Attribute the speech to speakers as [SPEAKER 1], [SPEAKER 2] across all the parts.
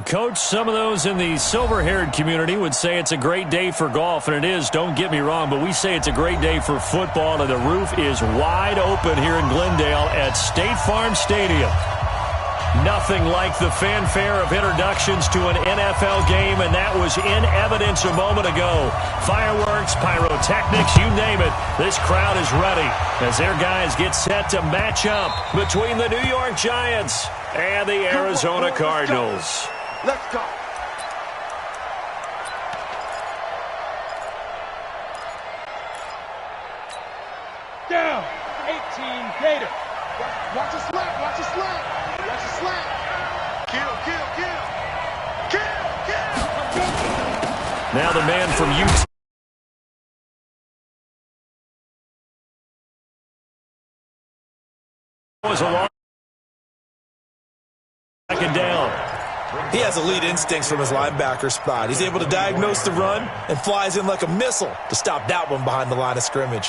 [SPEAKER 1] Coach, some of those in the silver-haired community would say it's a great day for golf, and it is, don't get me wrong, but we say it's a great day for football, and the roof is wide open here in Glendale at State Farm Stadium. Nothing like the fanfare of introductions to an NFL game, and that was in evidence a moment ago. Fireworks, pyrotechnics, you name it. This crowd is ready as their guys get set to match up between the New York Giants and the Arizona Cardinals.
[SPEAKER 2] Let's go.
[SPEAKER 3] Down. 18 Gator.
[SPEAKER 2] Watch the slap. Watch the slap. Watch the slap. Kill, kill, kill. Kill, kill.
[SPEAKER 1] Now the man from Utah was a long second down.
[SPEAKER 4] He has elite instincts from his linebacker spot. He's able to diagnose the run and flies in like a missile to stop that one behind the line of scrimmage.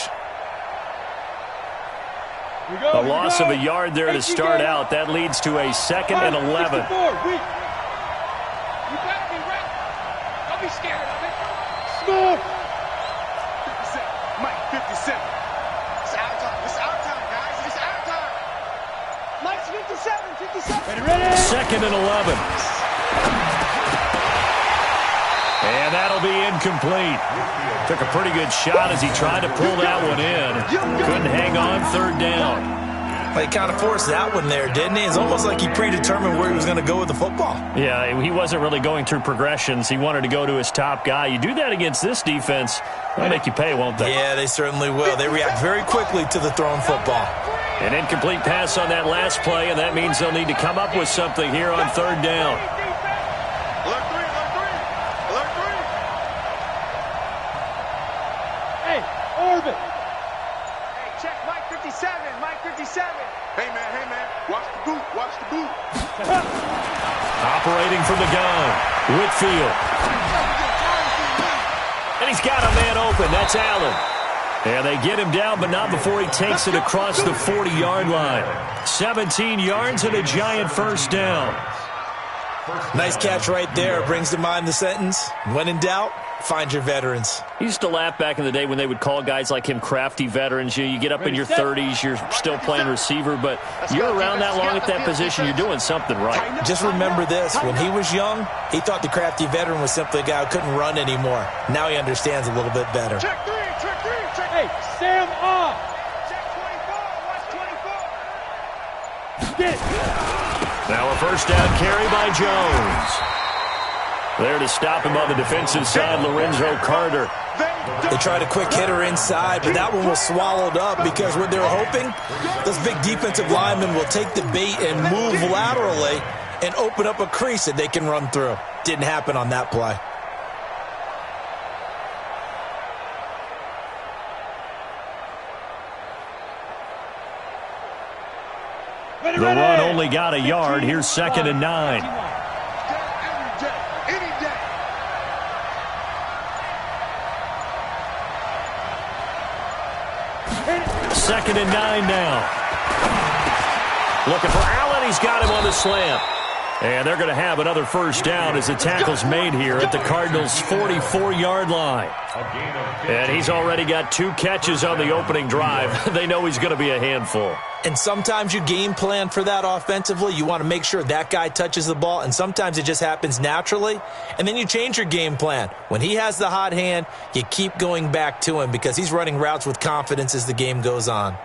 [SPEAKER 1] A loss of a yard there to start out. That leads to a 2nd and 11.
[SPEAKER 3] You better be ready. Don't be scared of it. Smooth.
[SPEAKER 2] 57. Mike, 57. It's our time. It's our time, guys. It's our time.
[SPEAKER 3] Mike's 57. Ready.
[SPEAKER 1] 2nd and 11. And that'll be incomplete. Took a pretty good shot as he tried to pull that one in. Couldn't hang on 3rd down.
[SPEAKER 4] Well, he kind of forced that one there, didn't he? It's almost like he predetermined where he was going to go with the football.
[SPEAKER 1] Yeah, he wasn't really going through progressions. He wanted to go to his top guy. You do that against this defense, they'll make you pay, won't they?
[SPEAKER 4] Yeah, they certainly will. They react very quickly to the thrown football.
[SPEAKER 1] An incomplete pass on that last play, and that means they'll need to come up with something here on 3rd down.
[SPEAKER 2] Alert 3, alert 3. Alert 3.
[SPEAKER 3] Hey, Orbit.
[SPEAKER 5] Hey, check Mike 57. Mike 57.
[SPEAKER 2] Hey, man. Watch the boot. Watch the boot.
[SPEAKER 1] Operating from the gun, Whitfield. And he's got a man open. That's Allen. And they get him down, but not before he takes it across the 40-yard line. 17 yards and a giant first down.
[SPEAKER 4] Nice catch right there. Brings to mind the sentence, when in doubt, find your veterans.
[SPEAKER 1] I used to laugh back in the day when they would call guys like him crafty veterans. You get up in your 30s, you're still playing receiver, but you're around that long at that position, you're doing something right.
[SPEAKER 4] Just remember this. When he was young, he thought the crafty veteran was simply a guy who couldn't run anymore. Now he understands a little bit better.
[SPEAKER 2] Check 3, check 3, check 3.
[SPEAKER 3] Hey, Sam off.
[SPEAKER 5] Check 24. Watch 24.
[SPEAKER 3] Get it.
[SPEAKER 1] Now a first down carry by Jones. There to stop him on the defensive side, Lorenzo Carter.
[SPEAKER 4] They tried a quick hitter inside, but that one was swallowed up because what they were hoping, those big defensive linemen will take the bait and move laterally and open up a crease that they can run through. Didn't happen on that play.
[SPEAKER 1] The run only got a yard. Here's 2nd and 9.
[SPEAKER 2] Any day.
[SPEAKER 1] Second and 9 now. Looking for Allen. He's got him on the slant. And they're going to have another first down as the tackle's made here at the Cardinals' 44-yard line. And he's already got 2 catches on the opening drive. They know he's going to be a handful.
[SPEAKER 4] And sometimes you game plan for that offensively. You want to make sure that guy touches the ball, and sometimes it just happens naturally. And then you change your game plan. When he has the hot hand, you keep going back to him because he's running routes with confidence as the game goes on.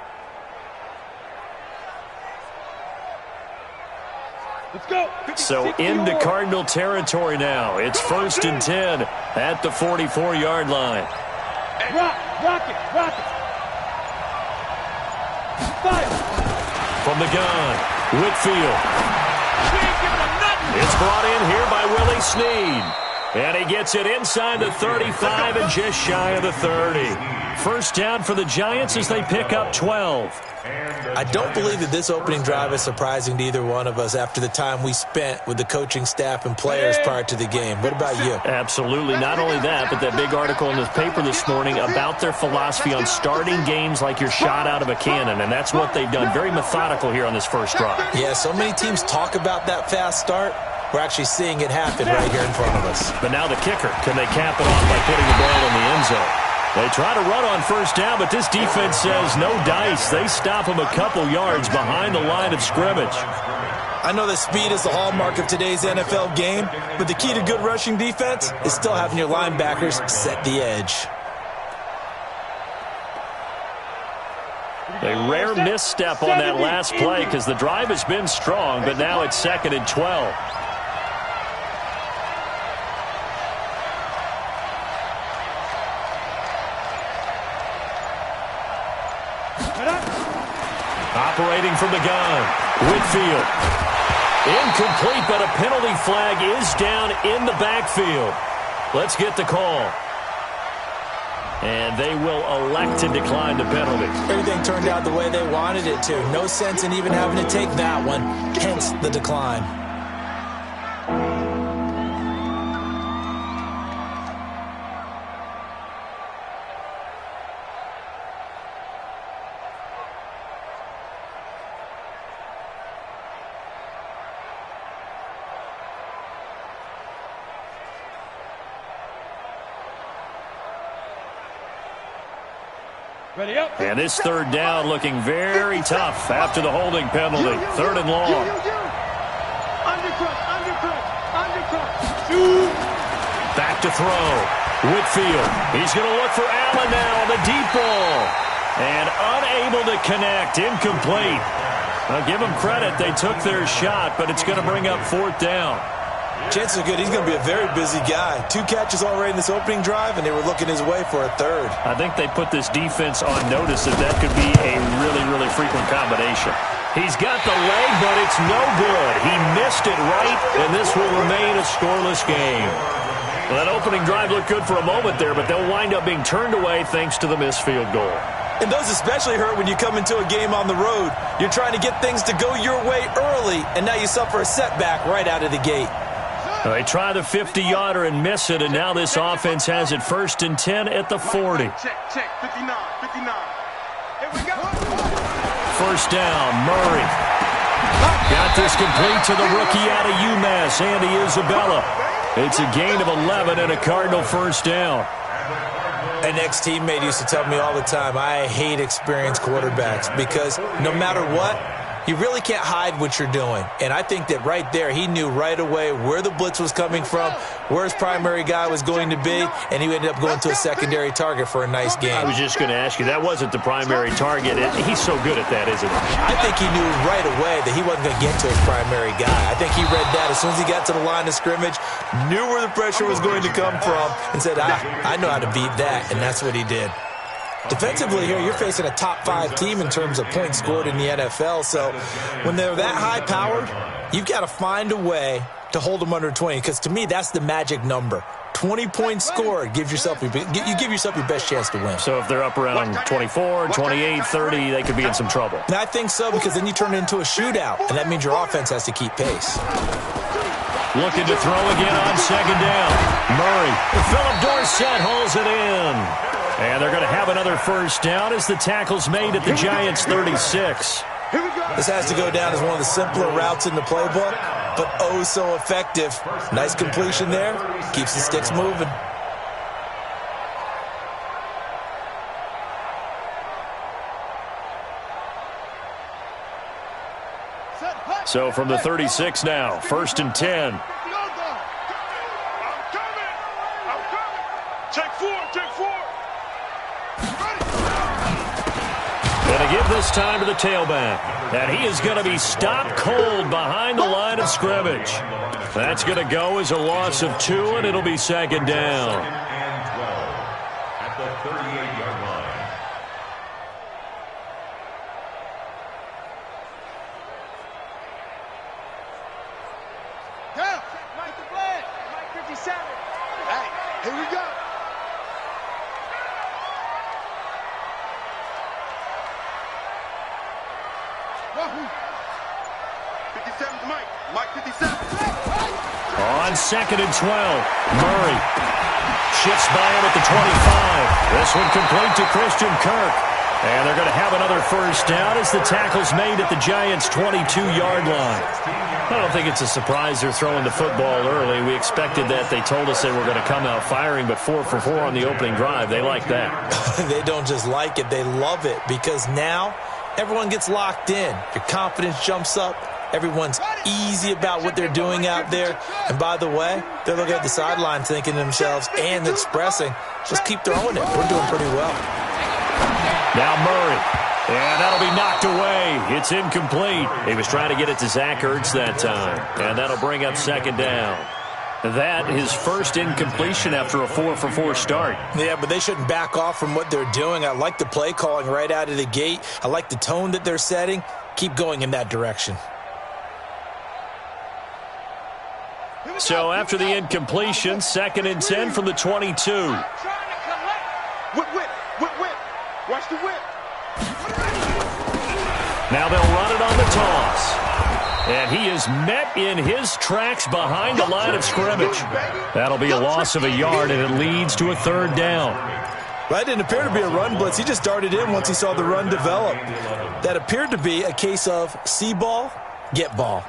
[SPEAKER 3] Let's go.
[SPEAKER 1] So into Cardinal territory now. It's 1st and 10 at the 44-yard line.
[SPEAKER 3] Rock it. Fire.
[SPEAKER 1] From the gun, Whitfield. It's brought in here by Willie Snead. And he gets it inside the 35 and just shy of the 30. First down for the Giants as they pick up 12.
[SPEAKER 4] I don't believe that this opening drive is surprising to either one of us after the time we spent with the coaching staff and players prior to the game. What about you?
[SPEAKER 1] Absolutely. Not only that, but that big article in the paper this morning about their philosophy on starting games like you're shot out of a cannon, and that's what they've done. Very methodical here on this first drive.
[SPEAKER 4] Yeah, so many teams talk about that fast start. we're actually seeing it happen right here in front of us.
[SPEAKER 1] But now the kicker. Can they cap it off by putting the ball in the end zone? They try to run on first down, but this defense says no dice. They stop them a couple yards behind the line of scrimmage.
[SPEAKER 4] I know that speed is the hallmark of today's NFL game, but the key to good rushing defense is still having your linebackers set the edge.
[SPEAKER 1] A rare misstep on that last play because the drive has been strong, but now it's 2nd and 12. Operating from the gun, Whitfield. Incomplete, but a penalty flag is down in the backfield. Let's get the call. And they will elect to decline the penalty.
[SPEAKER 4] Everything turned out the way they wanted it to. No sense in even having to take that one, hence the decline.
[SPEAKER 1] And this 3rd down looking very tough after the holding penalty. 3rd and long. Back to throw. Whitfield. He's going to look for Allen now on the deep ball. And unable to connect. Incomplete. I'll give them credit. They took their shot, but it's going to bring up 4th down.
[SPEAKER 4] Chances are good he's going to be a very busy guy. 2 catches already in this opening drive, and they were looking his way for a 3rd.
[SPEAKER 1] I think they put this defense on notice that could be a really, really frequent combination. He's got the leg, but it's no good. He missed it right, and this will remain a scoreless game. Well, that opening drive looked good for a moment there, but they'll wind up being turned away thanks to the missed field goal.
[SPEAKER 4] And those especially hurt when you come into a game on the road. You're trying to get things to go your way early, and now you suffer a setback right out of the gate.
[SPEAKER 1] They try the 50-yarder and miss it, and now this offense has it 1st and 10 at the 40.
[SPEAKER 2] Check, 59. Here we go.
[SPEAKER 1] 1st down, Murray. Got this complete to the rookie out of UMass, Andy Isabella. It's a gain of 11 and a Cardinal 1st down.
[SPEAKER 4] An ex-teammate used to tell me all the time, I hate experienced quarterbacks because no matter what, you really can't hide what you're doing. And I think that right there, he knew right away where the blitz was coming from, where his primary guy was going to be, and he ended up going to a secondary target for a nice game.
[SPEAKER 1] I was just going to ask you, that wasn't the primary target. He's so good at that, isn't he?
[SPEAKER 4] I think he knew right away that he wasn't going to get to his primary guy. I think he read that as soon as he got to the line of scrimmage, knew where the pressure was going to come from, and said, I know how to beat that, and that's what he did. Defensively here, you're facing a top 5 team in terms of points scored in the NFL. So when they're that high-powered, you've got to find a way to hold them under 20. Because to me, that's the magic number. 20 points scored gives yourself you give yourself your best chance to win.
[SPEAKER 1] So if they're up around 24, 28, 30, they could be in some trouble.
[SPEAKER 4] And I think so, because then you turn it into a shootout, and that means your offense has to keep pace.
[SPEAKER 1] Looking to throw again on 2nd down. Murray. Philip Dorsett holds it in. And they're going to have another 1st down as the tackle's made at the Giants' 36.
[SPEAKER 4] This has to go down as one of the simpler routes in the playbook, but oh so effective. Nice completion there. Keeps the sticks moving.
[SPEAKER 1] So from the 36 now, 1st and 10.
[SPEAKER 2] I'm coming. Take 4.
[SPEAKER 1] Going to give this time to the tailback. And he is going to be stopped cold behind the line of scrimmage. That's going to go as a loss of 2, and it'll be 2nd down.
[SPEAKER 6] At the 38-yard line.
[SPEAKER 2] Down.
[SPEAKER 5] Mike the Blade. Mike 57.
[SPEAKER 2] Hey, here we go. Wahoo. 57's Mike 57.
[SPEAKER 1] On 2nd and 12, Murray shifts by him at the 25. This one complete to Christian Kirk. And they're going to have another first down as the tackle's made at the Giants' 22-yard line. I don't think it's a surprise they're throwing the football early. We expected that. They told us they were going to come out firing, but 4 for 4 on the opening drive. They like that.
[SPEAKER 4] They don't just like it. They love it because now everyone gets locked in. Your confidence jumps up. Everyone's easy about what they're doing out there. And by the way, they're looking at the sideline thinking to themselves and expressing, just keep throwing it. We're doing pretty well.
[SPEAKER 1] Now Murray. And that'll be knocked away. It's incomplete. He was trying to get it to Zach Ertz that time. And that'll bring up second down. That his first incompletion after a 4 for 4 start.
[SPEAKER 4] Yeah, but they shouldn't back off from what they're doing. I like the play calling right out of the gate. I like the tone that they're setting. Keep going in that direction.
[SPEAKER 1] So after the incompletion, 2nd and 10 from the 22.
[SPEAKER 2] Whip. Watch the whip.
[SPEAKER 1] Now they'll run it on the toss. And he is met in his tracks behind the line of scrimmage. That'll be a loss of a yard, and it leads to a 3rd down.
[SPEAKER 4] That didn't appear to be a run blitz. He just darted in once he saw the run develop. That appeared to be a case of see ball, get ball.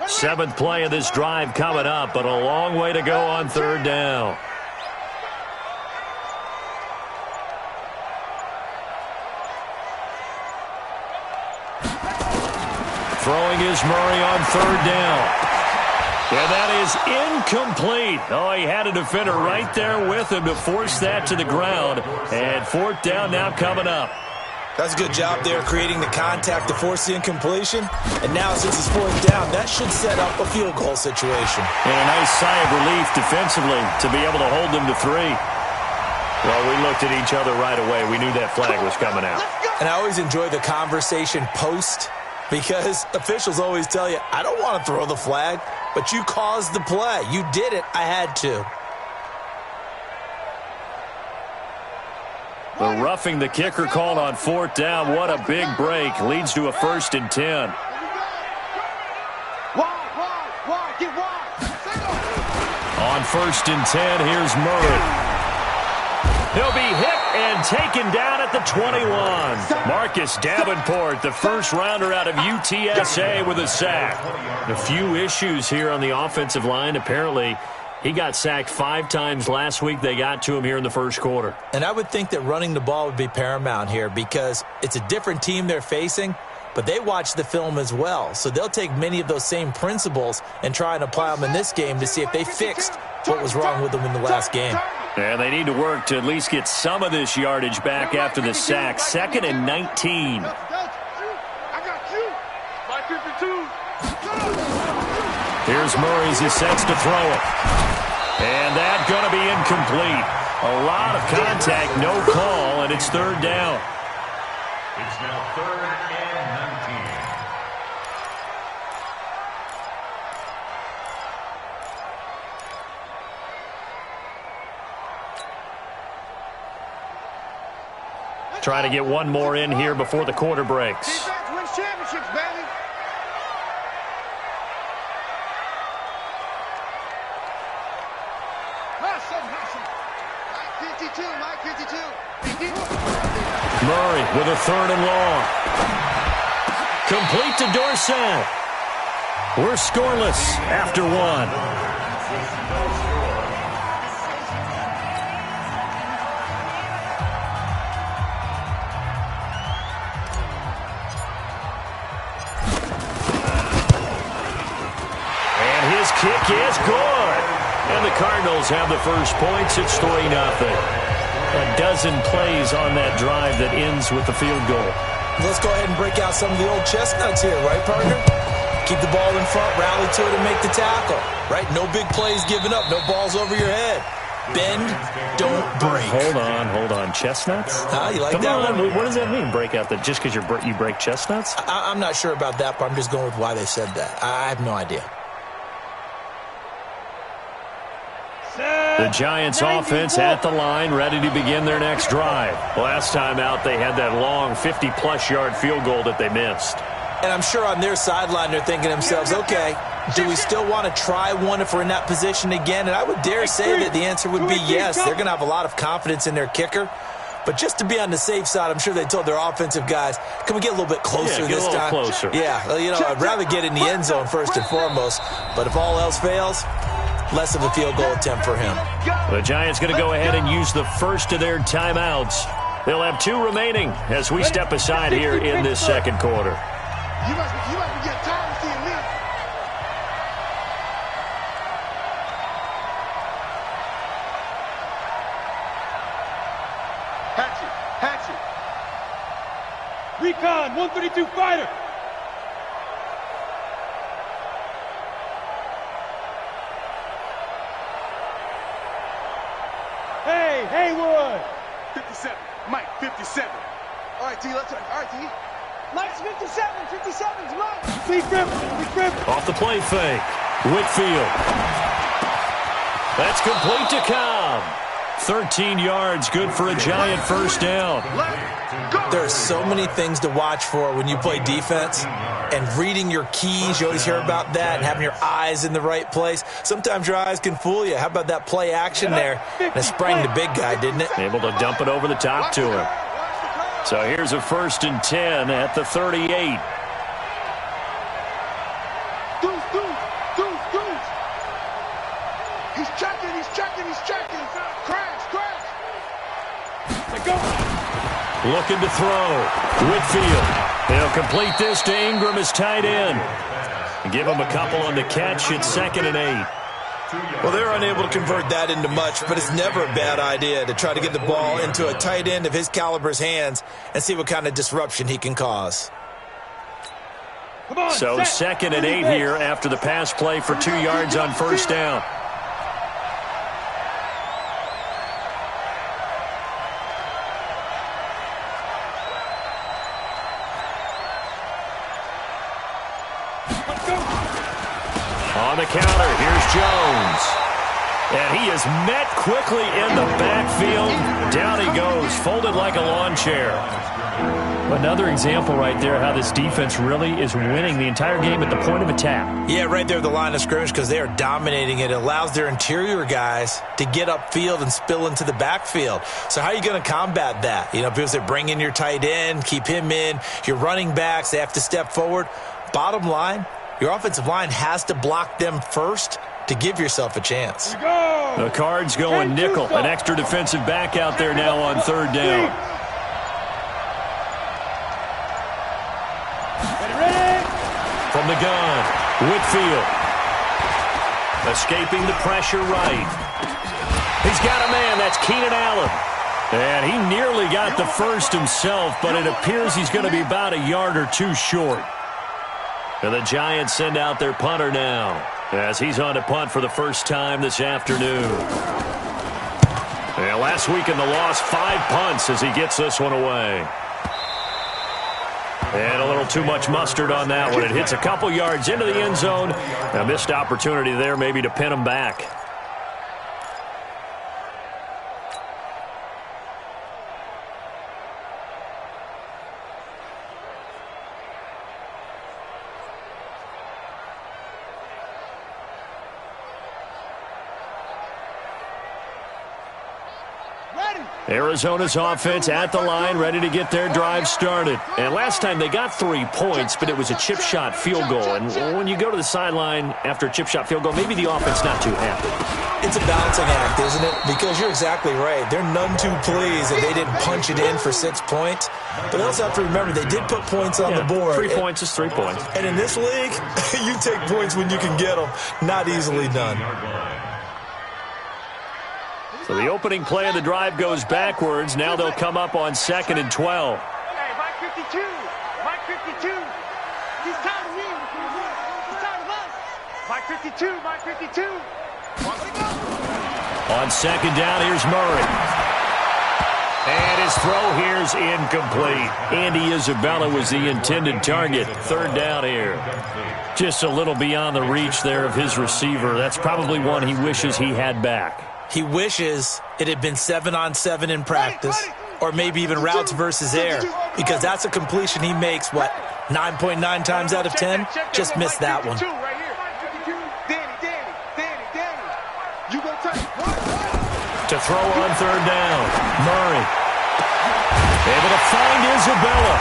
[SPEAKER 1] Seventh play of this drive coming up, but a long way to go on 3rd down. Throwing is Murray on 3rd down. And that is incomplete. Oh, he had a defender right there with him to force that to the ground. And 4th down now coming up.
[SPEAKER 4] That's a good job there creating the contact to force the incompletion. And now since it's 4th down, that should set up a field goal situation.
[SPEAKER 1] And a nice sigh of relief defensively to be able to hold them to 3. Well, we looked at each other right away. We knew that flag was coming out.
[SPEAKER 4] And I always enjoy the conversation post because officials always tell you, I don't want to throw the flag, but you caused the play. You did it. I had to.
[SPEAKER 1] The roughing the kicker called on 4th down. What a big break. Leads to a 1st and 10.
[SPEAKER 2] Wide, get wide.
[SPEAKER 1] On 1st and 10, here's Murray. He'll be hit and taken down at the 21. Marcus Davenport, the first rounder out of UTSA with a sack. A few issues here on the offensive line. Apparently, he got sacked 5 times last week. They got to him here in the first quarter.
[SPEAKER 4] And I would think that running the ball would be paramount here because it's a different team they're facing, but they watch the film as well. So they'll take many of those same principles and try and apply them in this game to see if they fixed what was wrong with them in the last game.
[SPEAKER 1] And they need to work to at least get some of this yardage back after the sack. 2nd and 19.
[SPEAKER 2] I got you. My 52.
[SPEAKER 1] Here's Murray as he sets to throw it. And that's going to be incomplete. A lot of contact, no call, and it's 3rd down.
[SPEAKER 6] It's now 3rd and 19.
[SPEAKER 1] Trying to get one more in here before the quarter breaks.
[SPEAKER 2] Defense wins championships, baby. Mike 52.
[SPEAKER 1] Murray with a 3rd and long. Complete to Dorsett. We're scoreless after 1. Kick is good. And the Cardinals have the first points. It's 3-0. A dozen plays on that drive that ends with the field goal.
[SPEAKER 4] Let's go ahead and break out some of the old chestnuts here, right, partner? Keep the ball in front, rally to it, and make the tackle, right? No big plays given up, no balls over your head. Bend, don't break.
[SPEAKER 1] Hold on. Chestnuts?
[SPEAKER 4] You like
[SPEAKER 1] Come
[SPEAKER 4] that
[SPEAKER 1] on.
[SPEAKER 4] one?
[SPEAKER 1] What does that mean, break out? That just because you break chestnuts?
[SPEAKER 4] I'm not sure about that, but I'm just going with why they said that. I have no idea.
[SPEAKER 1] The Giants offense at the line, ready to begin their next drive. Last time out, they had that long 50-plus yard field goal that they missed.
[SPEAKER 4] And I'm sure on their sideline they're thinking to themselves, okay, do we still want to try one if we're in that position again? And I would dare say that the answer would be yes. They're going to have a lot of confidence in their kicker. But just to be on the safe side, I'm sure they told their offensive guys, can we get a little bit closer this time?
[SPEAKER 1] Closer.
[SPEAKER 4] Yeah, I'd rather get in the end zone first and foremost. But if all else fails, less of a field goal attempt for him.
[SPEAKER 1] The Giants going to go ahead and use the first of their timeouts. They'll have 2 remaining as we step aside here in this second quarter.
[SPEAKER 2] You must be getting tired of seeing me. Hatchet.
[SPEAKER 3] Recon, 132 fighter. Hey, Haywood.
[SPEAKER 2] 57. Mike, 57. All right, T, let's turn. All right, T.
[SPEAKER 5] Mike's 57. 57's Mike.
[SPEAKER 3] Big grip.
[SPEAKER 1] Off the play fake. Whitfield. That's complete to Cobb. 13 yards, good for a Giant first down.
[SPEAKER 4] There are so many things to watch for when you play defense. And reading your keys, you always hear about that, and having your eyes in the right place. Sometimes your eyes can fool you. How about that play action there? And it sprang the big guy, didn't it?
[SPEAKER 1] Able to dump it over the top to him. So here's a 1st and 10 at the 38.
[SPEAKER 2] He's checking. Crash.
[SPEAKER 1] Looking to throw. Whitfield. They'll complete this to Ingram as tight end. Give him a couple on the catch. It's 2nd and 8.
[SPEAKER 4] Well, they're unable to convert that into much, but it's never a bad idea to try to get the ball into a tight end of his caliber's hands and see what kind of disruption he can cause.
[SPEAKER 1] So 2nd and 8 here after the pass play for 2 yards on first down. On the counter, here's Jones. And he is met quickly in the backfield. Down he goes, folded like a lawn chair. Another example right there how this defense really is winning the entire game at the point of attack.
[SPEAKER 4] Yeah, right there at the line of scrimmage because they are dominating it. It allows their interior guys to get upfield and spill into the backfield. So how are you going to combat that? Because they bring in your tight end, keep him in. Your running backs, they have to step forward. Bottom line, your offensive line has to block them first to give yourself a chance.
[SPEAKER 1] The Cards going nickel. An extra defensive back out there now on 3rd down. From the gun, Whitfield. Escaping the pressure right. He's got a man. That's Keenan Allen. And he nearly got the first himself, but it appears he's going to be about a yard or 2 short. And the Giants send out their punter now as he's on to punt for the first time this afternoon. And last week in the loss, 5 punts as he gets this one away. And a little too much mustard on that one. It hits a couple yards into the end zone. A missed opportunity there maybe to pin him back. Arizona's offense at the line, ready to get their drive started. And last time they got 3 points, but it was a chip shot field goal. And when you go to the sideline after a chip shot field goal, maybe the offense not too happy.
[SPEAKER 4] It's a balancing act, isn't it? Because you're exactly right. They're none too pleased that they didn't punch it in for 6 points. But they also have to remember they did put points on the board.
[SPEAKER 1] 3 points is 3 points.
[SPEAKER 4] And in this league, you take points when you can get them. Not easily done.
[SPEAKER 1] So the opening play of the drive goes backwards. Now they'll come up on 2nd and 12.
[SPEAKER 5] Hey, Mike 52. Mike 52. He's tired of me. He's tired of us. Mike 52. Mike 52.
[SPEAKER 1] On 2nd down, here's Murray. And his throw here's incomplete. Andy Isabella was the intended target. 3rd down here. Just a little beyond the reach there of his receiver. That's probably one he wishes he had back.
[SPEAKER 4] He wishes it had been 7-on-7 in practice, or maybe even routes versus air, because that's a completion he makes, 9.9 times out of 10? Just missed that one.
[SPEAKER 1] To throw on third down, Murray. Able to find Isabella.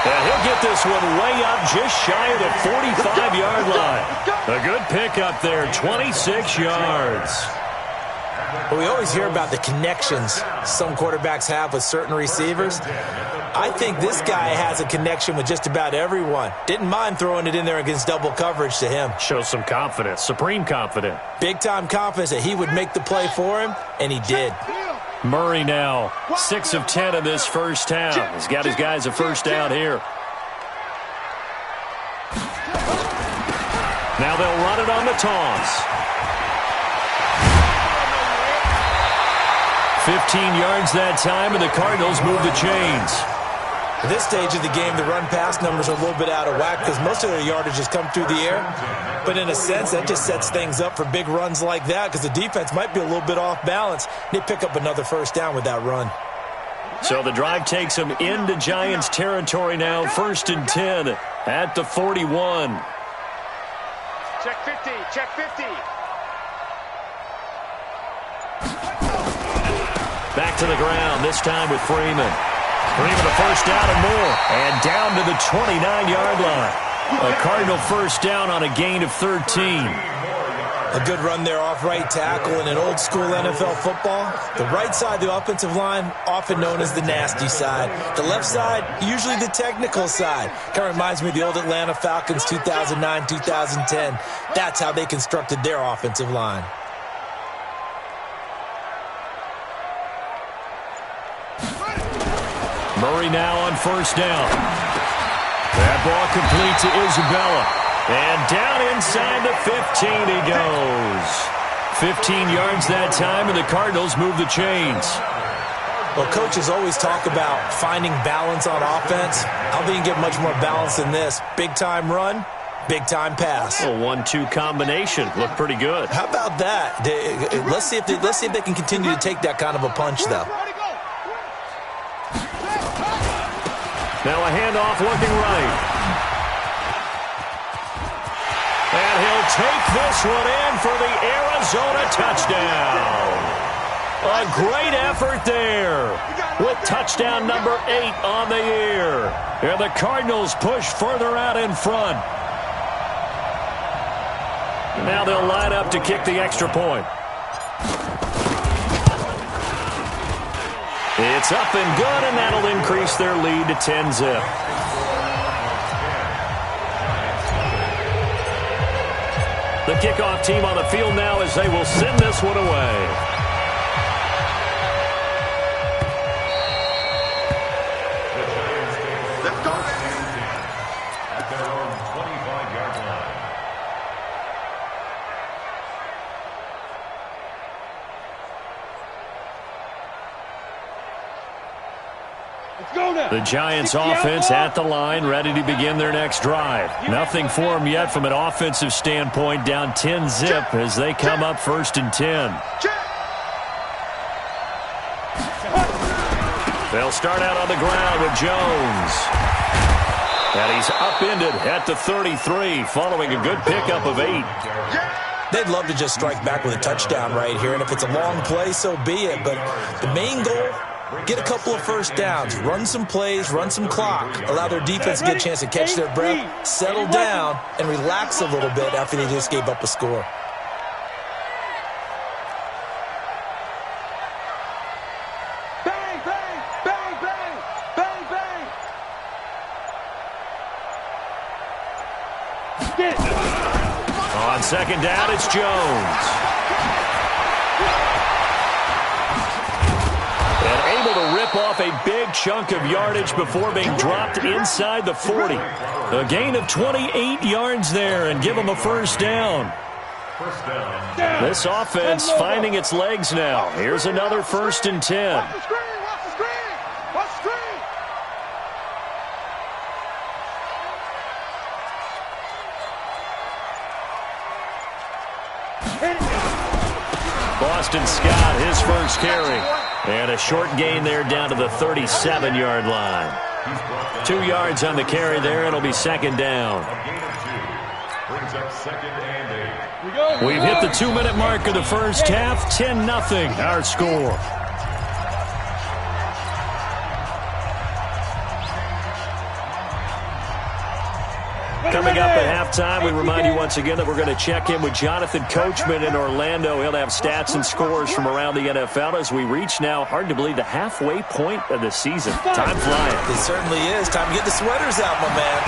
[SPEAKER 1] And he'll get this one way up just shy of the 45-yard line. A good pickup there, 26 yards.
[SPEAKER 4] We always hear about the connections some quarterbacks have with certain receivers. I think this guy has a connection with just about everyone. Didn't mind throwing it in there against double coverage to him.
[SPEAKER 1] Shows some confidence, supreme confidence.
[SPEAKER 4] Big-time confidence that he would make the play for him, and he did.
[SPEAKER 1] Murray now, 6 of 10 in this first down. He's got his guys a first down here. Now they'll run it on the toss. 15 yards that time, and the Cardinals move the chains.
[SPEAKER 4] At this stage of the game, the run-pass numbers are a little bit out of whack because most of their yardage has come through the air. But in a sense, that just sets things up for big runs like that because the defense might be a little bit off balance. They pick up another first down with that run.
[SPEAKER 1] So the drive takes them into Giants territory now, 1st and 10 at the 41.
[SPEAKER 5] Check 50, check 50.
[SPEAKER 1] Back to the ground, this time with Freeman. Freeman a first down and more. And down to the 29-yard line. A Cardinal first down on a gain of 13.
[SPEAKER 4] A good run there off right tackle in an old-school NFL football. The right side of the offensive line, often known as the nasty side. The left side, usually the technical side. Kind of reminds me of the old Atlanta Falcons 2009-2010. That's how they constructed their offensive line.
[SPEAKER 1] Murray now on first down. That ball complete to Isabella. And down inside the 15 he goes. 15 yards that time, and the Cardinals move the chains.
[SPEAKER 4] Well, coaches always talk about finding balance on offense. I don't think you can get much more balance than this. Big-time run, big-time pass.
[SPEAKER 1] A 1-2 combination. Looked pretty good.
[SPEAKER 4] How about that? Let's see if they can continue to take that kind of a punch, though.
[SPEAKER 1] Now a handoff looking right. And he'll take this one in for the Arizona touchdown. A great effort there with touchdown number 8 on the year. And the Cardinals push further out in front. Now they'll line up to kick the extra point. It's up and good, and that'll increase their lead to 10-zip. The kickoff team on the field now as they will send this one away.
[SPEAKER 2] Let's go.
[SPEAKER 6] At their own 25-yard line.
[SPEAKER 1] The Giants offense at the line, ready to begin their next drive. Nothing for them yet from an offensive standpoint, down 10-zip as they come up 1st and 10. They'll start out on the ground with Jones. And he's upended at the 33 following a good pickup of 8.
[SPEAKER 4] They'd love to just strike back with a touchdown right here, and if it's a long play, so be it. But the main goal, get a couple of first downs, run some plays, run some clock, allow their defense to get a chance to catch their breath, settle down, and relax a little bit after they just gave up a score.
[SPEAKER 5] Bang, bang, bang, bang, bang, bang. Get it.
[SPEAKER 1] On second down, it's Jones. And able to rip off a big chunk of yardage before being dropped inside the 40. A gain of 28 yards there and give them a first down.
[SPEAKER 6] First down.
[SPEAKER 1] This offense finding its legs now. Here's another 1st and 10.
[SPEAKER 2] Watch the screen, watch the screen, watch the screen.
[SPEAKER 1] Loss Boston Scott, his first carry. And a short gain there down to the 37-yard line. 2 yards on the carry there. It'll be second down.
[SPEAKER 6] Brings up second and 8.
[SPEAKER 1] We've hit the 2-minute mark of the first half. 10-0 our score. Coming up at halftime, we remind you once again that we're going to check in with Jonathan Coachman in Orlando. He'll have stats and scores from around the NFL as we reach now, hard to believe, the halfway point of the season. Time flying.
[SPEAKER 4] It certainly is. Time to get the sweaters out, my man.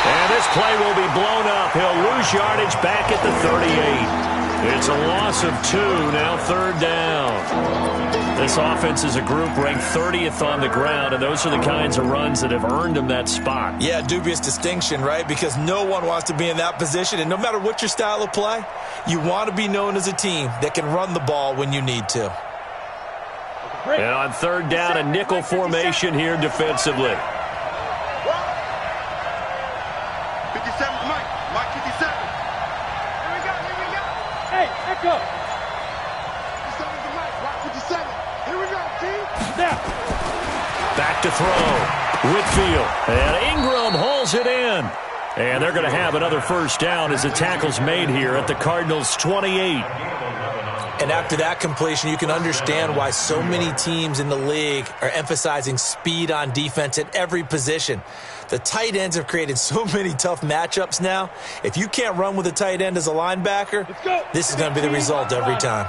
[SPEAKER 1] And this play will be blown up. He'll lose yardage back at the 38. It's a loss of 2, now third down. This offense is a group ranked 30th on the ground, and those are the kinds of runs that have earned them that spot.
[SPEAKER 4] Yeah, dubious distinction, right? Because no one wants to be in that position, and no matter what your style of play, you want to be known as a team that can run the ball when you need to.
[SPEAKER 1] And on third down, a nickel formation here defensively.
[SPEAKER 2] 57, Mike 57.
[SPEAKER 3] Here we go. Hey, echo.
[SPEAKER 2] 57 to Mike 57. Here we go, team.
[SPEAKER 1] Back to throw. Whitfield. And Ingram hauls it in. And they're going to have another first down as the tackle's made here at the Cardinals' 28.
[SPEAKER 4] And after that completion, you can understand why so many teams in the league are emphasizing speed on defense at every position. The tight ends have created so many tough matchups now. If you can't run with a tight end as a linebacker, this is going to be the result every time.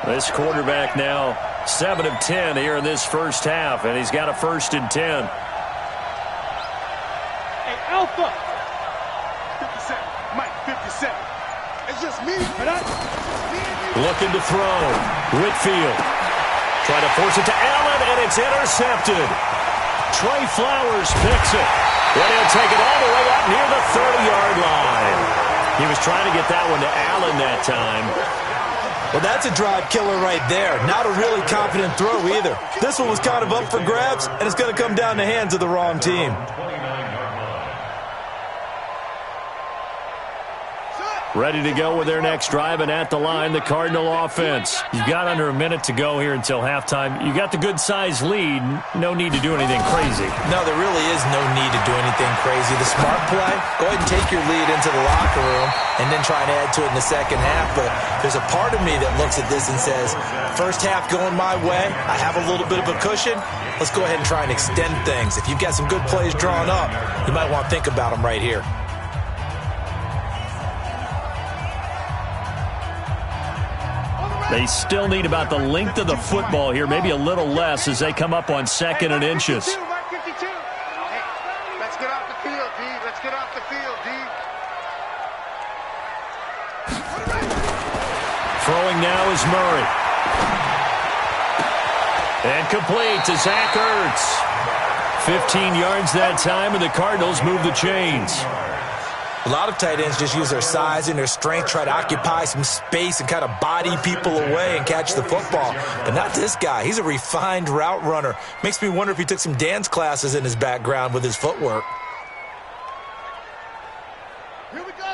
[SPEAKER 1] This quarterback now 7 of 10 here in this first half, and he's got a 1st and 10.
[SPEAKER 3] Hey, Alpha.
[SPEAKER 2] 57, Mike 57. It's just me.
[SPEAKER 1] Looking to throw. Whitfield. Trying to force it to Allen, and it's intercepted. Trey Flowers picks it. And he'll take it all the way up near the 30-yard line. He was trying to get that one to Allen that time.
[SPEAKER 4] Well, that's a drive killer right there. Not a really confident throw either. This one was kind of up for grabs, and it's going to come down the hands of the wrong team.
[SPEAKER 1] Ready to go with their next drive, and at the line, the Cardinal offense. You've got under a minute to go here until halftime. You got the good-sized lead. No need to do anything crazy.
[SPEAKER 4] No, there really is no need to do anything crazy. The smart play, go ahead and take your lead into the locker room and then try and add to it in the second half. But there's a part of me that looks at this and says, first half going my way, I have a little bit of a cushion. Let's go ahead and try and extend things. If you've got some good plays drawn up, you might want to think about them right here.
[SPEAKER 1] They still need about the length of the football here, maybe a little less as they come up on 2nd and inches.
[SPEAKER 2] Mike 52. Hey, let's get off the field, D. Let's get off the field, D.
[SPEAKER 1] Throwing now is Murray. And complete to Zach Ertz. 15 yards that time, and the Cardinals move the chains.
[SPEAKER 4] A lot of tight ends just use their size and their strength, try to occupy some space and kind of body people away and catch the football. But not this guy. He's a refined route runner. Makes me wonder if he took some dance classes in his background with his footwork.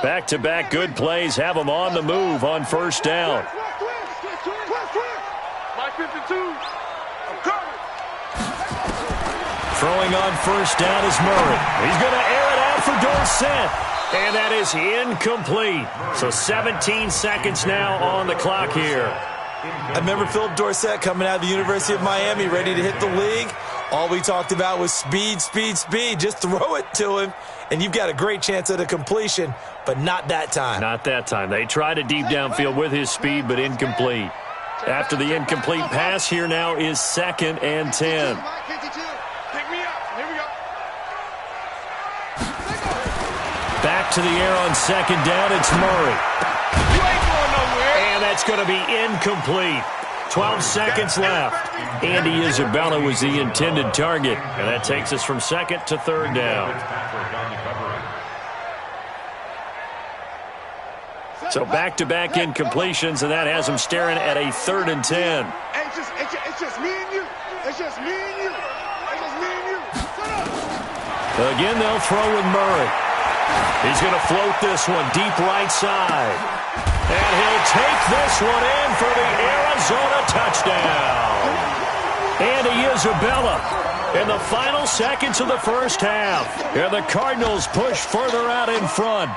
[SPEAKER 1] Back-to-back good plays have them on the move on first down.
[SPEAKER 2] Mike 52. I'm coming.
[SPEAKER 1] Throwing on first down is Murray. He's going to air it out for Dorsett. And that is incomplete. So 17 seconds now on the clock here.
[SPEAKER 4] I remember Philip Dorsett coming out of the University of Miami, ready to hit the league. All we talked about was speed, speed, speed. Just throw it to him, and you've got a great chance at a completion, but not that time.
[SPEAKER 1] Not that time. They tried a deep downfield with his speed, but incomplete. After the incomplete pass, here now is 2nd and 10.
[SPEAKER 2] Mike 52. Pick me up. Here we go.
[SPEAKER 1] Back to the air on 2nd down. It's Murray.
[SPEAKER 3] You ain't going nowhere.
[SPEAKER 1] And that's going to be incomplete. 12 seconds left. Andy Isabella was the intended target. And that takes us from 2nd to 3rd down. So back-to-back incompletions, and that has them staring at a 3rd and 10.
[SPEAKER 2] It's just me and you. It's just me and you. It's just me and you.
[SPEAKER 1] Again, they'll throw with Murray. He's going to float this one deep right side. And he'll take this one in for the Arizona touchdown. Andy Isabella in the final seconds of the first half. And the Cardinals push further out in front.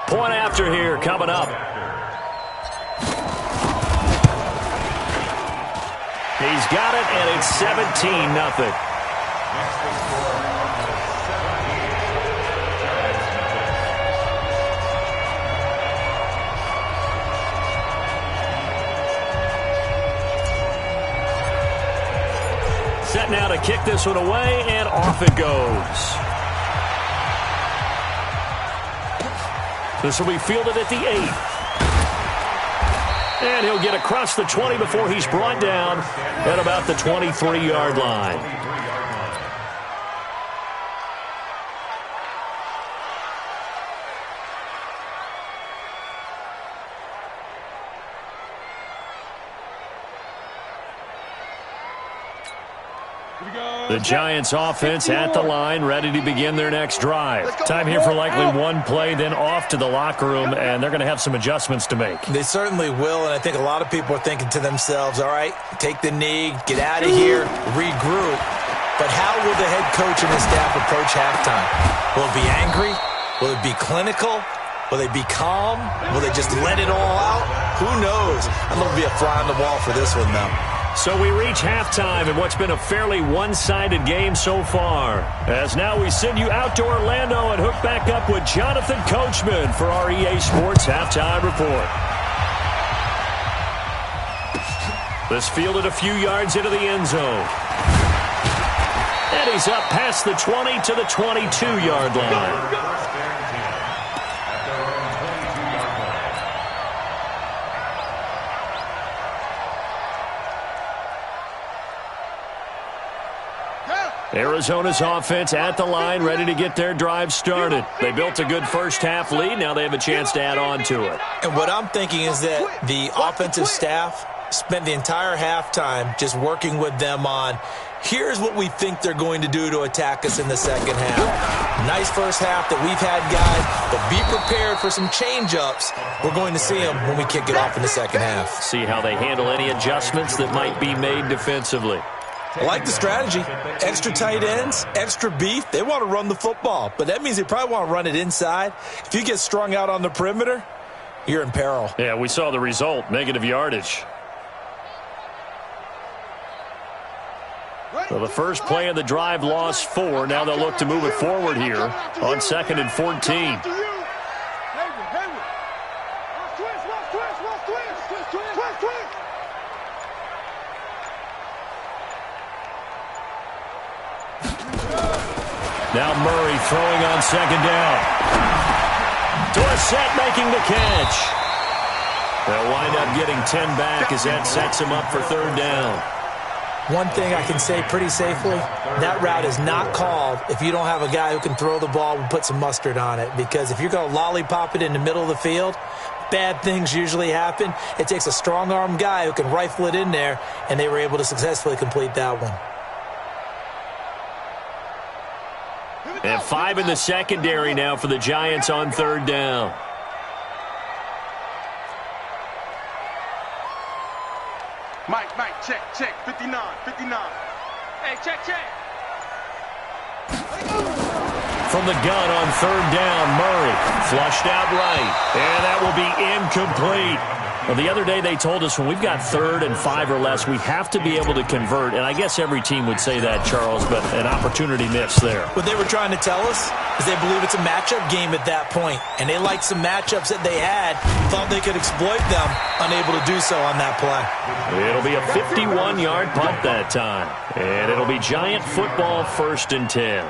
[SPEAKER 1] Point after here coming up. He's got it, and it's 17-0. Set now to kick this one away, and off it goes. This will be fielded at the 8. And he'll get across the 20 before he's brought down at about the 23-yard line. The Giants offense at the line, ready to begin their next drive. Time here for likely one play, then off to the locker room, and they're going to have some adjustments to make.
[SPEAKER 4] They certainly will, and I think a lot of people are thinking to themselves, all right, take the knee, get out of here, regroup. But how will the head coach and his staff approach halftime? Will it be angry? Will it be clinical? Will they be calm? Will they just let it all out? Who knows? I'm going to be a fly on the wall for this one, though.
[SPEAKER 1] So we reach halftime in what's been a fairly one-sided game so far. As now we send you out to Orlando and hook back up with Jonathan Coachman for our EA Sports Halftime Report. This fielded a few yards into the end zone. And he's up past the 20 to the 22-yard line. Arizona's offense at the line, ready to get their drive started. They built a good first-half lead. Now they have a chance to add on to it.
[SPEAKER 4] And what I'm thinking is that the offensive staff spent the entire halftime just working with them on, here's what we think they're going to do to attack us in the second half. Nice first half that we've had, guys, but be prepared for some change-ups. We're going to see them when we kick it off in the second half.
[SPEAKER 1] See how they handle any adjustments that might be made defensively.
[SPEAKER 4] I like the strategy. Extra tight ends, extra beef. They want to run the football, but that means they probably want to run it inside. If you get strung out on the perimeter, you're in peril.
[SPEAKER 1] Yeah, we saw the result, negative yardage. So the first play of the drive lost 4. Now they'll look to move it forward here on 2nd and 14. Now Murray throwing on 2nd down. Dorsett making the catch. They'll wind up getting 10 back as that sets him up for 3rd down.
[SPEAKER 4] One thing I can say pretty safely, that route is not called if you don't have a guy who can throw the ball and put some mustard on it. Because if you're going to lollipop it in the middle of the field, bad things usually happen. It takes a strong-arm guy who can rifle it in there, and they were able to successfully complete that one.
[SPEAKER 1] And 5 in the secondary now for the Giants on 3rd down.
[SPEAKER 2] Mike, check, 59.
[SPEAKER 3] Hey, check.
[SPEAKER 1] From the gun on 3rd down, Murray flushed out right, and that will be incomplete. Well, the other day they told us when we've got 3rd and 5 or less, we have to be able to convert. And I guess every team would say that, Charles, but an opportunity missed there.
[SPEAKER 4] What they were trying to tell us is they believe it's a matchup game at that point. And they liked some matchups that they had, thought they could exploit them, unable to do so on that play.
[SPEAKER 1] It'll be a 51-yard punt that time. And it'll be Giant football 1st and 10.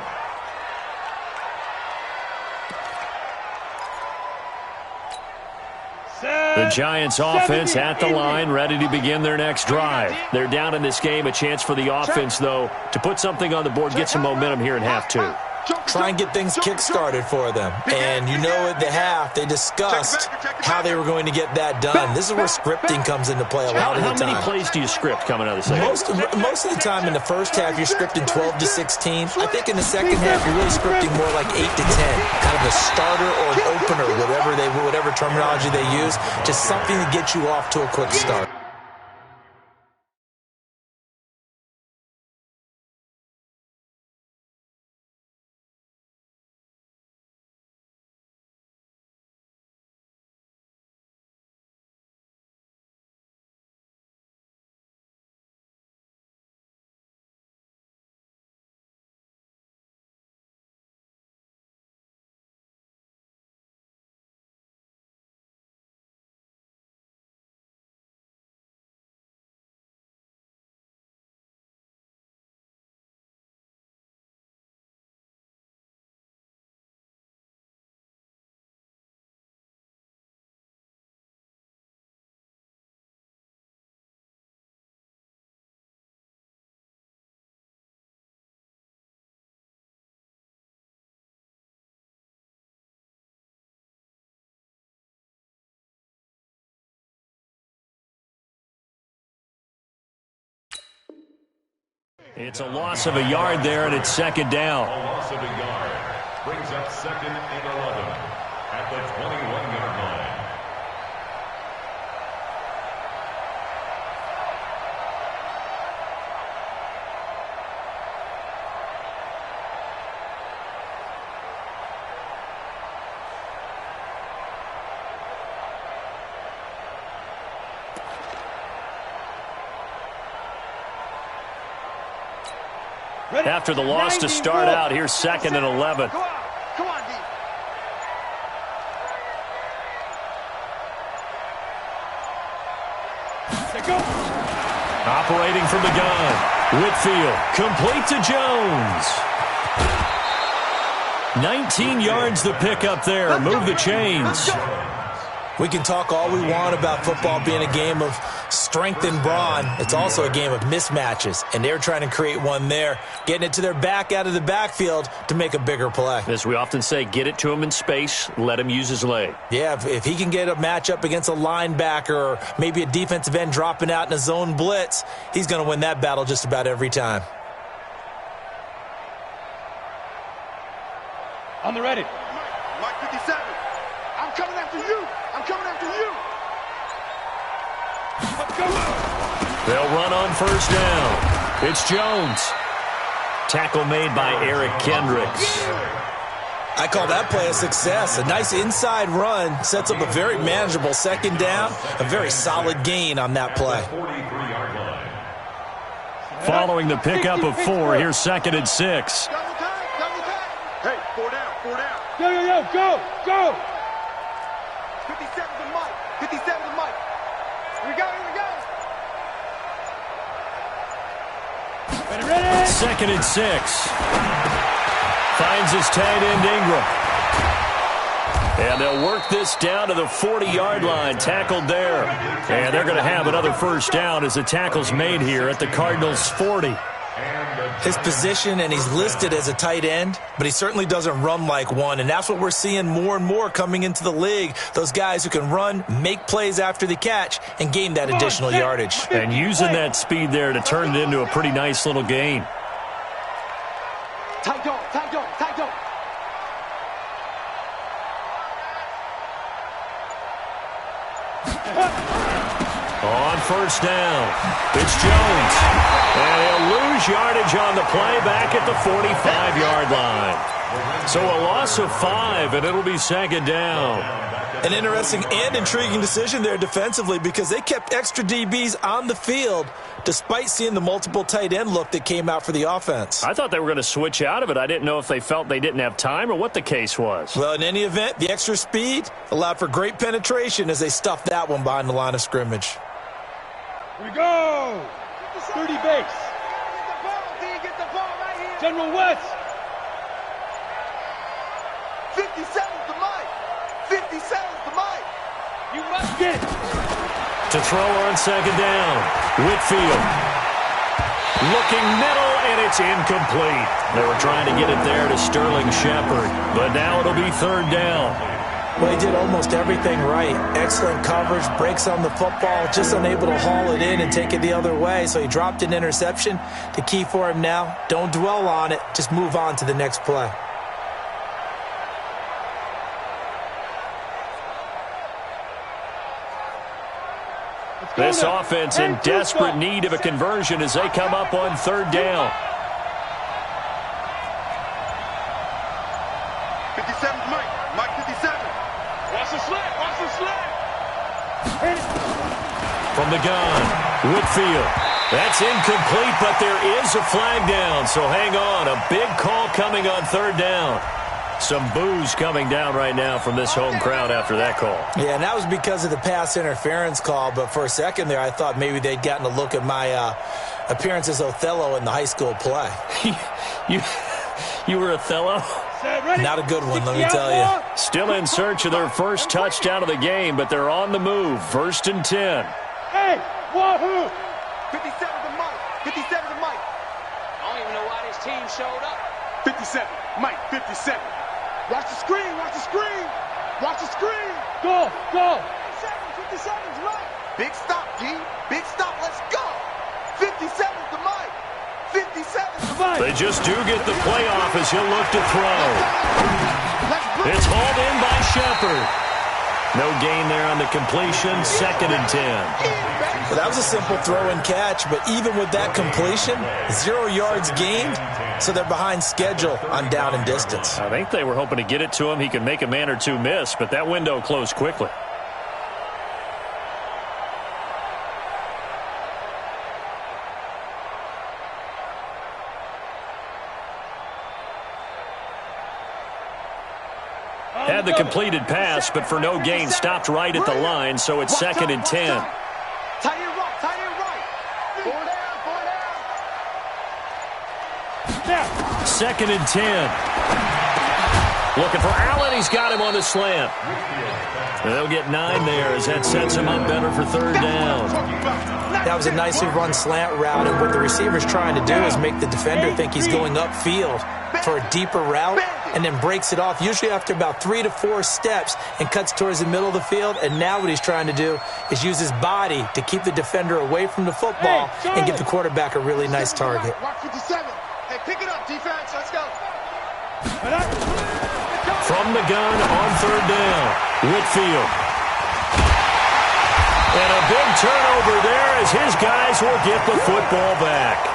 [SPEAKER 1] The Giants offense at the line, ready to begin their next drive. They're down in this game. A chance for the offense, though, to put something on the board, get some momentum here in half 2.
[SPEAKER 4] try and get things kick-started for them. And you know at the half, they discussed how they were going to get that done. This is where scripting comes into play a lot of the time.
[SPEAKER 1] How many plays do you script coming out of the second?
[SPEAKER 4] Most of the time in the first half, you're scripting 12 to 16. I think in the second half, you're really scripting more like 8 to 10. Kind of a starter or an opener, whatever terminology they use. Just something to get you off to a quick start.
[SPEAKER 1] It's a loss of a yard there, and it's second down.
[SPEAKER 6] A loss of a yard brings up second and 11 at the 21-yard line.
[SPEAKER 1] After the loss to start out, here's second and 11.
[SPEAKER 5] Come on, D.
[SPEAKER 1] Operating from the gun. Whitfield, complete to Jones. 19 yards the pickup there. Move the chains.
[SPEAKER 4] We can talk all we want about football being a game of strength and brawn. It's also a game of mismatches, and they're trying to create one there, getting it to their back out of the backfield to make a bigger play.
[SPEAKER 1] As we often say, get it to him in space, let him use his leg.
[SPEAKER 4] Yeah, if he can get a matchup against a linebacker or maybe a defensive end dropping out in a zone blitz, he's going to win that battle just about every time.
[SPEAKER 3] On the ready.
[SPEAKER 2] Mike 57. I'm coming after you. I'm coming after you.
[SPEAKER 3] Let's go.
[SPEAKER 1] They'll run on first down. It's Jones. Tackle made by Eric Kendricks.
[SPEAKER 4] I call that play a success. A nice inside run sets up a very manageable second down. A very solid gain on that play.
[SPEAKER 6] 43-yard line.
[SPEAKER 1] Following the pickup of 4, here's second and 6.
[SPEAKER 2] Double time, double time. Hey, 4 down, 4 down.
[SPEAKER 3] Yo, go.
[SPEAKER 2] 57 to Mike. 57 to Mike. Here we go, here we go.
[SPEAKER 3] Ready.
[SPEAKER 1] Second and 6. Finds his tight end Ingram. And they'll work this down to the 40-yard line. Tackled there. And they're going to have another first down as the tackle's made here at the Cardinals' 40.
[SPEAKER 4] His position, and he's listed as a tight end, but he certainly doesn't run like one, and that's what we're seeing more and more coming into the league. Those guys who can run, make plays after the catch, and gain that additional yardage.
[SPEAKER 1] And using that speed there to turn it into a pretty nice little gain.
[SPEAKER 5] Tight dog, tight dog, tight dog.
[SPEAKER 1] On first down, it's Jones. And he'll lose yardage on the play back at the 45-yard line. So a loss of 5, and it'll be second down.
[SPEAKER 4] An interesting and intriguing decision there defensively because they kept extra DBs on the field despite seeing the multiple tight end look that came out for the offense.
[SPEAKER 1] I thought they were going to switch out of it. I didn't know if they felt they didn't have time or what the case was.
[SPEAKER 4] Well, in any event, the extra speed allowed for great penetration as they stuffed that one behind the line of scrimmage.
[SPEAKER 3] Here we go. 30 base.
[SPEAKER 5] Get the ball, D, get the ball right here.
[SPEAKER 3] General West.
[SPEAKER 2] 57 to Mike. 57 to Mike.
[SPEAKER 3] You must get it.
[SPEAKER 1] To throw on second down, Whitfield. Looking middle and it's incomplete. They were trying to get it there to Sterling Shepard, but now it'll be third down.
[SPEAKER 4] Well, he did almost everything right. Excellent coverage, breaks on the football, just unable to haul it in and take it the other way. So he dropped an interception. The key for him now, don't dwell on it. Just move on to the next play.
[SPEAKER 1] This offense in desperate need of a conversion as they come up on third down.
[SPEAKER 2] 57's Mike. Mike 57.
[SPEAKER 3] Watch the slant. Watch the slant.
[SPEAKER 1] From the gun, Whitfield. That's incomplete, but there is a flag down, so hang on. A big call coming on third down. Some boos coming down right now from this home crowd after that call.
[SPEAKER 4] Yeah, and that was because of the pass interference call, but for a second there I thought maybe they'd gotten a look at my appearance as Othello in the high school play.
[SPEAKER 1] You were Othello?
[SPEAKER 4] Not a good one, let me tell you.
[SPEAKER 1] Still in search of their first touchdown of the game, but they're on the move. 1st and 10.
[SPEAKER 5] Hey, wahoo!
[SPEAKER 2] 57 to Mike. 57 to Mike.
[SPEAKER 3] I don't even know why this team showed up.
[SPEAKER 2] 57. Mike 57.
[SPEAKER 5] Watch the screen, watch the screen! Watch the screen! Go, go! 57's Mike!
[SPEAKER 2] Big stop, G. Big stop. Let's go. 57 to Mike. 57 to Mike.
[SPEAKER 1] They just do get the playoff as he'll look to throw. It's hauled in by Shepard. No gain there on the completion. 2nd and 10.
[SPEAKER 4] Well, that was a simple throw and catch, but even with that completion, 0 yards gained, so they're behind schedule on down and distance.
[SPEAKER 1] I think they were hoping to get it to him. He could make a man or two miss, but that window closed quickly. Had the completed pass, but for no gain, stopped right at the line, so it's 2nd and 10.
[SPEAKER 2] Tight end right, tight end right. 4 down, 4 down.
[SPEAKER 1] 2nd and 10. Looking for Allen. He's got him on the slant. They'll get 9 there as that sets him up better for third down.
[SPEAKER 4] That was a nicely run slant route, and what the receiver's trying to do is make the defender think he's going upfield for a deeper route and then breaks it off, usually after about 3 to 4 steps, and cuts towards the middle of the field. And now what he's trying to do is use his body to keep the defender away from the football and give the quarterback a really nice target.
[SPEAKER 2] Mark 57. Hey, pick it up, defense. Let's go.
[SPEAKER 1] From the gun on third down, Whitfield. And a big turnover there as his guys will get the football back.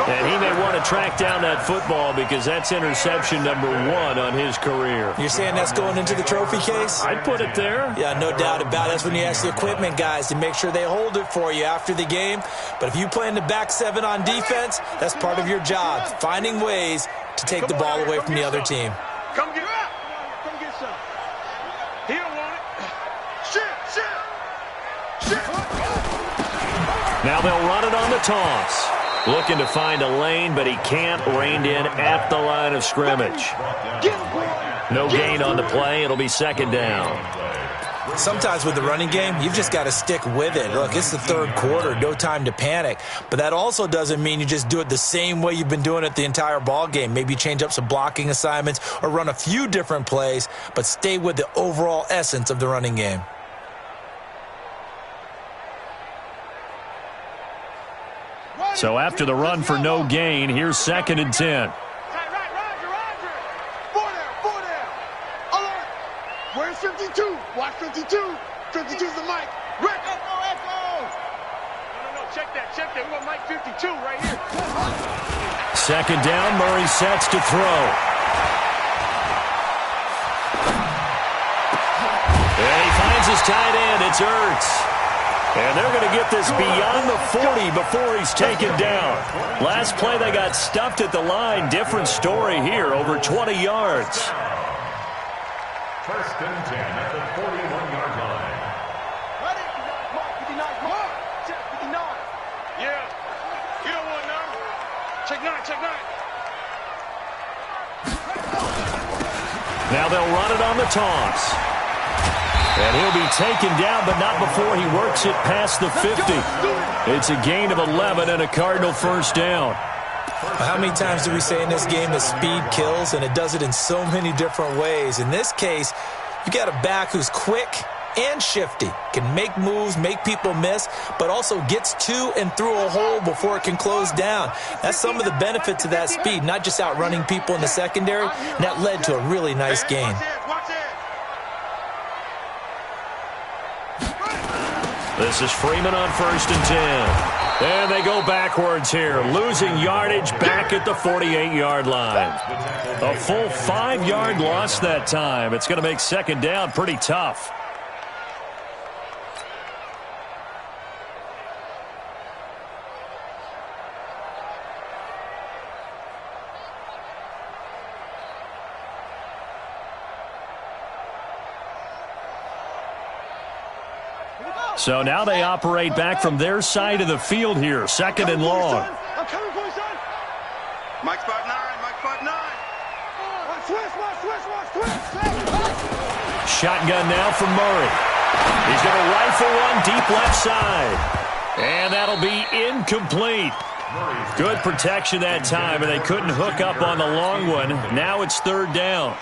[SPEAKER 1] And he may want to track down that football because that's interception number 1 on his career.
[SPEAKER 4] You're saying that's going into the trophy case?
[SPEAKER 1] I'd put it there.
[SPEAKER 4] Yeah, no doubt about it. That's when you ask the equipment guys to make sure they hold it for you after the game. But if you play in the back 7 on defense, that's part of your job, finding ways to take the ball away from the other team.
[SPEAKER 2] Come get it. Come get some. He don't want it. Shit.
[SPEAKER 1] Now they'll run it on the toss. Looking to find a lane, but he can't. Reined in at the line of scrimmage. No gain on the play. It'll be 2nd down.
[SPEAKER 4] Sometimes with the running game, you've just got to stick with it. Look, it's the 3rd quarter, no time to panic. But that also doesn't mean you just do it the same way you've been doing it the entire ball game. Maybe change up some blocking assignments or run a few different plays, but stay with the overall essence of the running game.
[SPEAKER 1] So after the run for no gain, here's 2nd and 10.
[SPEAKER 2] Roger. 4 down. Alert. Where's 52? Watch 52. 52's the mic. Rick. Echo.
[SPEAKER 3] No. Check that. We want Mike 52 right here.
[SPEAKER 1] 2nd down. Murray sets to throw. And he finds his tight end. It's Ertz. And they're going to get this beyond the 40 before he's taken down. Last play, they got stuffed at the line. Different story here, over 20 yards.
[SPEAKER 6] 1st and 10 at the 41-yard line.
[SPEAKER 2] Ready? Mark 59. Mark. Check 59.
[SPEAKER 3] Yeah. You don't want none. Check 9.
[SPEAKER 1] Now they'll run it on the toss. And he'll be taken down, but not before he works it past the 50. It's a gain of 11 and a Cardinal 1st down.
[SPEAKER 4] How many times do we say in this game that speed kills, and it does it in so many different ways? In this case, you got a back who's quick and shifty, can make moves, make people miss, but also gets to and through a hole before it can close down. That's some of the benefits of that speed, not just outrunning people in the secondary, and that led to a really nice gain.
[SPEAKER 1] This is Freeman on 1st and 10. And they go backwards here, losing yardage back at the 48-yard line. A full 5-yard loss that time. It's going to make 2nd down pretty tough. So now they operate back from their side of the field here, 2nd and long.
[SPEAKER 2] I'm coming for you, son. Mike spot 9, Mike spot 9. Switch.
[SPEAKER 1] Shotgun now from Murray. He's going to rifle one deep left side. And that'll be incomplete. Good protection that time, and they couldn't hook up on the long one. Now it's 3rd down.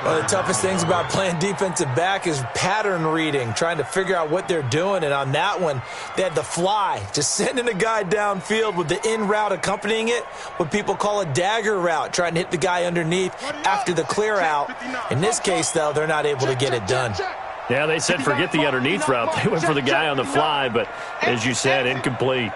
[SPEAKER 4] One of the toughest things about playing defensive back is pattern reading, trying to figure out what they're doing. And on that one, they had the fly, just sending a guy downfield with the in route accompanying it, what people call a dagger route, trying to hit the guy underneath after the clear out. In this case, though, they're not able to get it done.
[SPEAKER 1] Yeah, they said forget the underneath route. They went for the guy on the fly, but as you said, incomplete.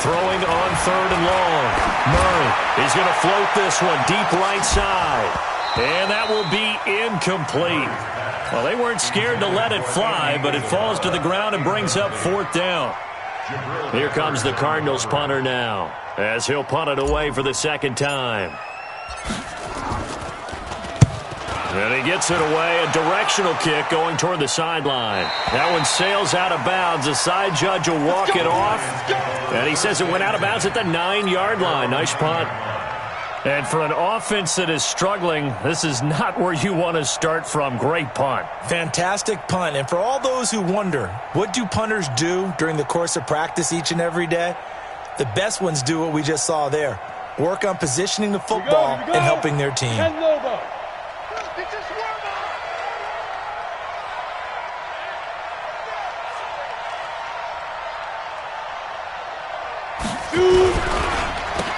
[SPEAKER 1] Throwing on 3rd and long. Murray is going to float this one deep right side. And that will be incomplete. Well, they weren't scared to let it fly, but it falls to the ground and brings up 4th down. Here comes the Cardinals punter now, as he'll punt it away for the 2nd time. And he gets it away, a directional kick going toward the sideline. That one sails out of bounds. The side judge will walk it off. And he says it went out of bounds at the 9-yard line. Nice punt. And for an offense that is struggling, this is not where you want to start from. Great punt.
[SPEAKER 4] Fantastic punt. And for all those who wonder, what do punters do during the course of practice each and every day? The best ones do what we just saw there. Work on positioning the football and helping their team.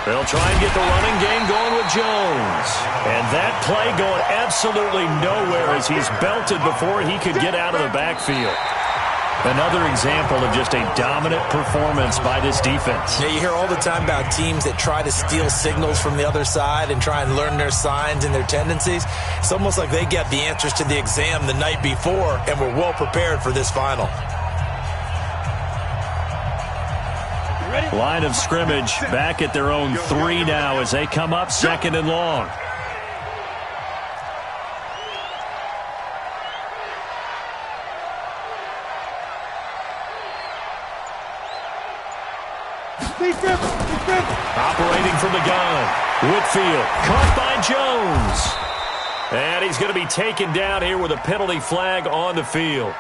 [SPEAKER 1] They'll try and get the running game going with Jones. And that play going absolutely nowhere as he's belted before he could get out of the backfield. Another example of just a dominant performance by this defense.
[SPEAKER 4] Yeah, you hear all the time about teams that try to steal signals from the other side and try and learn their signs and their tendencies. It's almost like they get the answers to the exam the night before and were well prepared for this final.
[SPEAKER 1] Line of scrimmage back at their own 3 now as they come up 2nd and long. Operating from the gun. Whitfield caught by Jones. And he's going to be taken down here with a penalty flag on the field.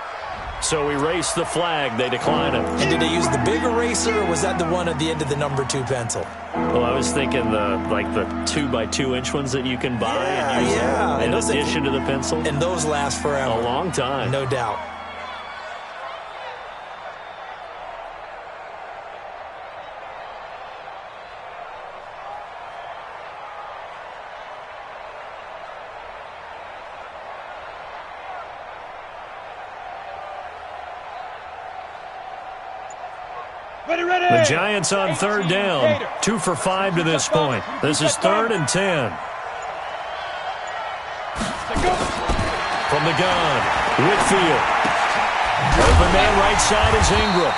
[SPEAKER 1] So erase the flag. They decline it.
[SPEAKER 4] And did they use the big eraser, or was that the one at the end of the number 2 pencil?
[SPEAKER 1] Well, I was thinking the 2x2-inch ones that you can buy and use in addition to the pencil.
[SPEAKER 4] And those last forever.
[SPEAKER 1] A long time.
[SPEAKER 4] No doubt.
[SPEAKER 1] The Giants on 3rd down. 2 for 5 to this point. This is 3rd and 10. From the gun, Whitfield. Open man right side is Ingram.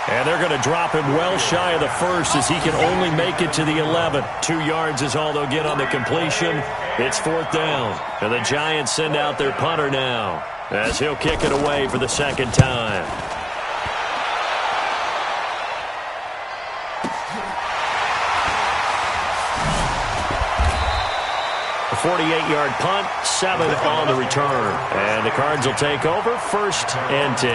[SPEAKER 1] And they're going to drop him well shy of the 1st as he can only make it to the 11. 2 yards is all they'll get on the completion. It's 4th down. And the Giants send out their punter now as he'll kick it away for the 2nd time. A 48-yard punt, 7 on the return. And the Cards will take over 1st and 10.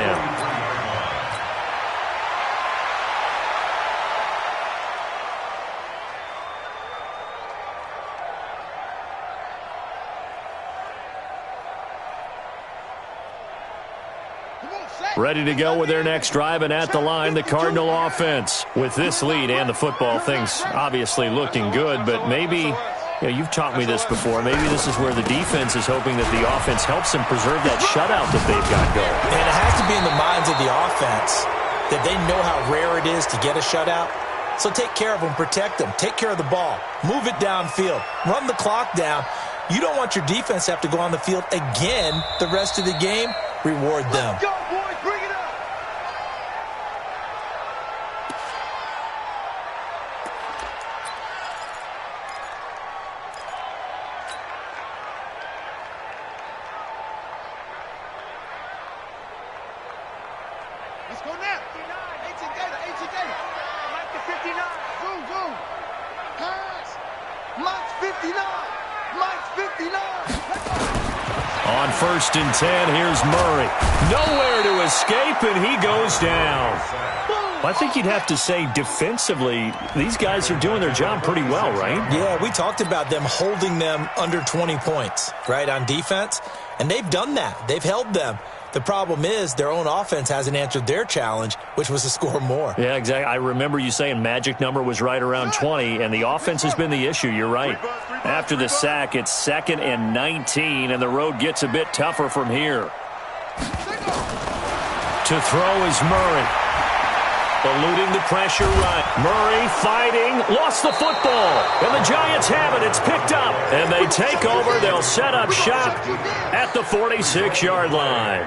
[SPEAKER 1] Ready to go with their next drive, and at the line, the Cardinal offense. With this lead and the football, things obviously looking good, but maybe, you've taught me this before, maybe this is where the defense is hoping that the offense helps them preserve that shutout that they've got going.
[SPEAKER 4] And it has to be in the minds of the offense that they know how rare it is to get a shutout. So take care of them, protect them, take care of the ball, move it downfield, run the clock down. You don't want your defense to have to go on the field again the rest of the game. Reward them.
[SPEAKER 2] Let's go, boys. Bring it up. Let's go now. 18 data.
[SPEAKER 5] Mike to 59.
[SPEAKER 2] Zoom. Pass. Mike's 59. Mike's 59. Let's go.
[SPEAKER 1] On 1st and 10, here's Murray. Nowhere to escape, and he goes down. Well, I think you'd have to say defensively, these guys are doing their job pretty well, right?
[SPEAKER 4] Yeah, we talked about them holding them under 20 points, right, on defense. And they've done that. They've held them. The problem is their own offense hasn't answered their challenge, which was to score more.
[SPEAKER 1] Yeah, exactly. I remember you saying magic number was right around 20, and the offense has been the issue. You're right. After the sack, it's 2nd and 19, and the road gets a bit tougher from here. To throw is Murray. Eluding the pressure right. Murray fighting, lost the football, and the Giants have it. It's picked up, and they take over. They'll set up shop at the 46-yard line.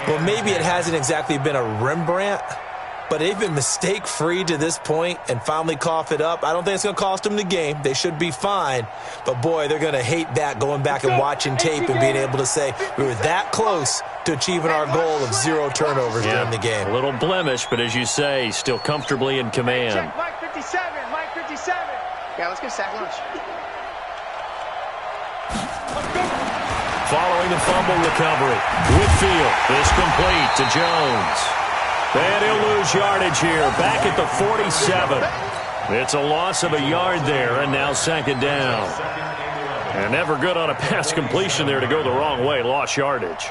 [SPEAKER 4] Well, maybe it hasn't exactly been a Rembrandt, but they've been mistake-free to this point and finally cough it up. I don't think it's going to cost them the game. They should be fine. But, boy, they're going to hate that, going back and watching tape and being able to say we were that close to achieving our goal of 0 turnovers during the game.
[SPEAKER 1] A little blemish, but as you say, still comfortably in command.
[SPEAKER 5] Check Mike 57. Mike 57.
[SPEAKER 2] Yeah, let's get sack lunch.
[SPEAKER 1] Following the fumble recovery, Whitfield is complete to Jones. And he'll lose yardage here, back at the 47. It's a loss of a yard there, and now 2nd down. And never good on a pass completion there to go the wrong way, lost yardage.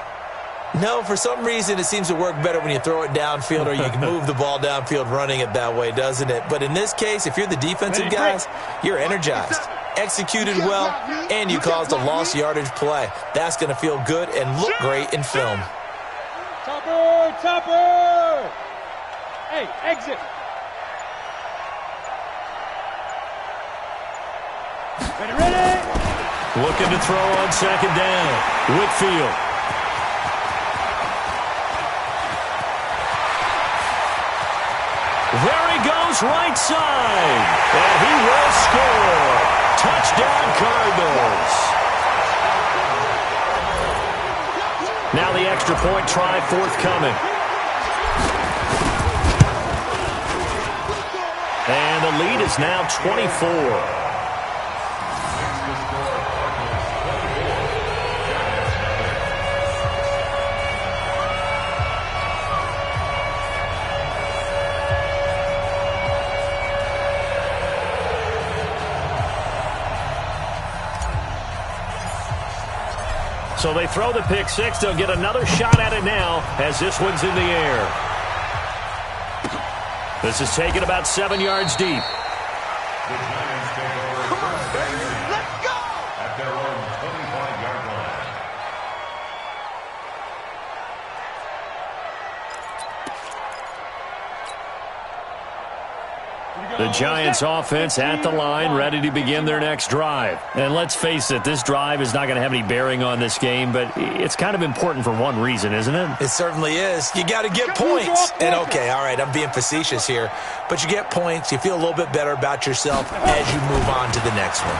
[SPEAKER 4] No, for some reason it seems to work better when you throw it downfield or you can move the ball downfield running it that way, doesn't it? But in this case, if you're the defensive guys, you're energized, executed well, and you caused a lost yardage play. That's going to feel good and look great in film.
[SPEAKER 3] Topper! Hey, exit. Ready?
[SPEAKER 1] Looking to throw on 2nd down. Whitfield. There he goes, right side. And he will score. Touchdown, Cardinals. Now the extra point try forthcoming. And the lead is now 24. So they throw the pick six. They'll get another shot at it now as this one's in the air. This is taken about 7 yards deep.
[SPEAKER 6] The Giants take over first down.
[SPEAKER 2] Let's go!
[SPEAKER 6] At their own 25-yard line.
[SPEAKER 1] The Giants offense at the line, ready to begin their next drive. And let's face it, this drive is not going to have any bearing on this game, but it's kind of important for one reason, isn't it?
[SPEAKER 4] It certainly is. You got to get points. And, okay, all right, I'm being facetious here. But you get points. You feel a little bit better about yourself as you move on to the next one.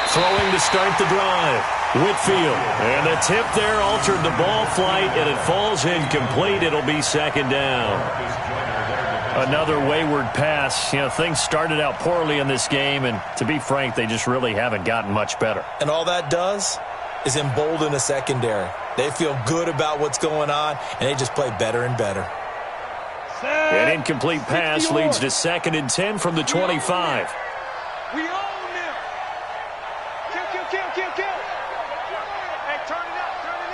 [SPEAKER 1] Throwing to start the drive. Whitfield. And the tip there altered the ball flight, and it falls incomplete. It'll be 2nd down. Another wayward pass. You know, things started out poorly in this game, and to be frank, they just really haven't gotten much better.
[SPEAKER 4] And all that does is embolden the secondary. They feel good about what's going on, and they just play better and better.
[SPEAKER 1] An incomplete pass leads to 2nd and 10 from the 25.
[SPEAKER 5] We own them. Kill. Hey, turn it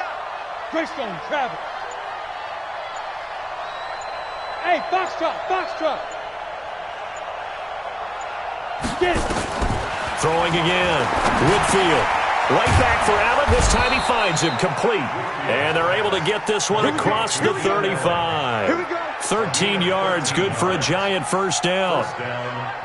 [SPEAKER 5] up.
[SPEAKER 3] Greystone, travel. Hey, box truck. Get it.
[SPEAKER 1] Throwing again. Whitfield. Right back for Allen. This time he finds him complete. And they're able to get this one across the 35. 13 yards, good for a giant first down.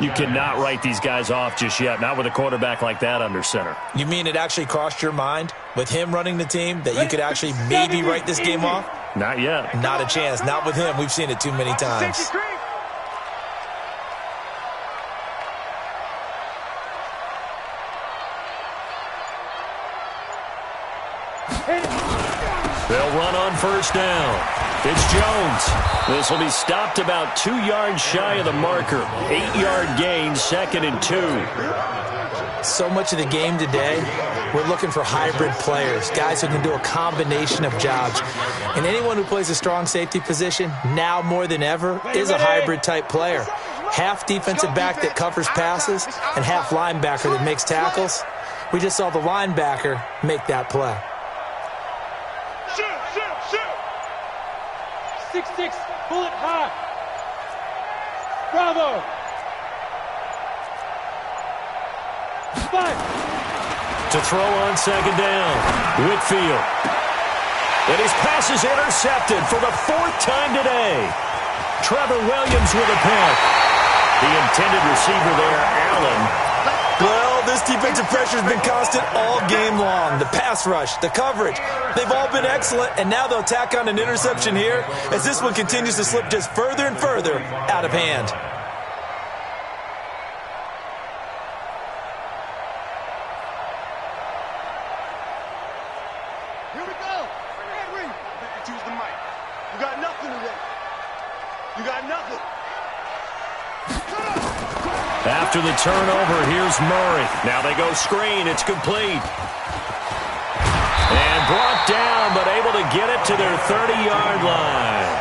[SPEAKER 1] You cannot write these guys off just yet, not with a quarterback like that under center.
[SPEAKER 4] You mean it actually crossed your mind with him running the team that you could actually maybe write this game off?
[SPEAKER 1] Not yet.
[SPEAKER 4] Not a chance. Not with him. We've seen it too many times.
[SPEAKER 1] They'll run on first down. It's Jones. This will be stopped about 2 yards shy of the marker. 8-yard gain, 2nd and 2.
[SPEAKER 4] So much of the game today, we're looking for hybrid players, guys who can do a combination of jobs. And anyone who plays a strong safety position, now more than ever, is a hybrid-type player. Half defensive back that covers passes and half linebacker that makes tackles. We just saw the linebacker make that play.
[SPEAKER 3] 6'6", bullet high. Bravo. 5.
[SPEAKER 1] To throw on second down. Whitfield. And his pass is intercepted for the 4th time today. Trevor Williams with a pick. The intended receiver there, Allen.
[SPEAKER 4] Well, this defensive pressure has been constant all game long. The pass rush, the coverage, they've all been excellent, and now they'll tack on an interception here as this one continues to slip just further and further out of hand.
[SPEAKER 2] Here we go. Edwin, choose the mic. You got nothing today. You got nothing.
[SPEAKER 1] After the turnover, here's Murray. Now they go screen. It's complete. And brought down, but able to get it to their 30-yard line.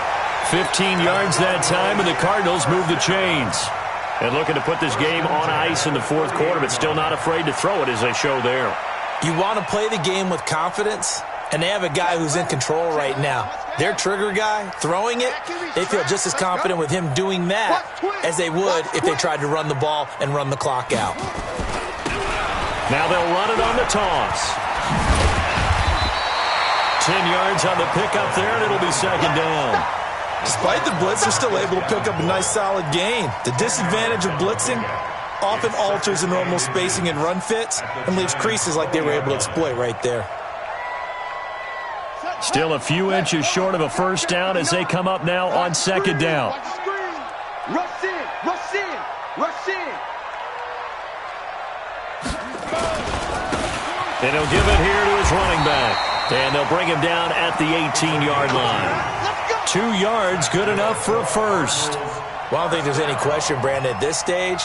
[SPEAKER 1] 15 yards that time, and the Cardinals move the chains. And looking to put this game on ice in the 4th quarter, but still not afraid to throw it as they show there.
[SPEAKER 4] You want to play the game with confidence, and they have a guy who's in control right now. Their trigger guy, throwing it, they feel just as confident with him doing that as they would if they tried to run the ball and run the clock out.
[SPEAKER 1] Now they'll run it on the toss. 10 yards on the pickup there, and it'll be second down.
[SPEAKER 4] Despite the blitz, they're still able to pick up a nice solid gain. The disadvantage of blitzing often alters the normal spacing and run fits and leaves creases like they were able to exploit right there.
[SPEAKER 1] Still a few inches short of a first down as they come up now on second down.
[SPEAKER 2] Rush in, rush in, rush in.
[SPEAKER 1] And he'll give it here to his running back. And they'll bring him down at the 18-yard line. 2 yards, good enough for a first.
[SPEAKER 4] Well, I don't think there's any question, Brandon, at this stage.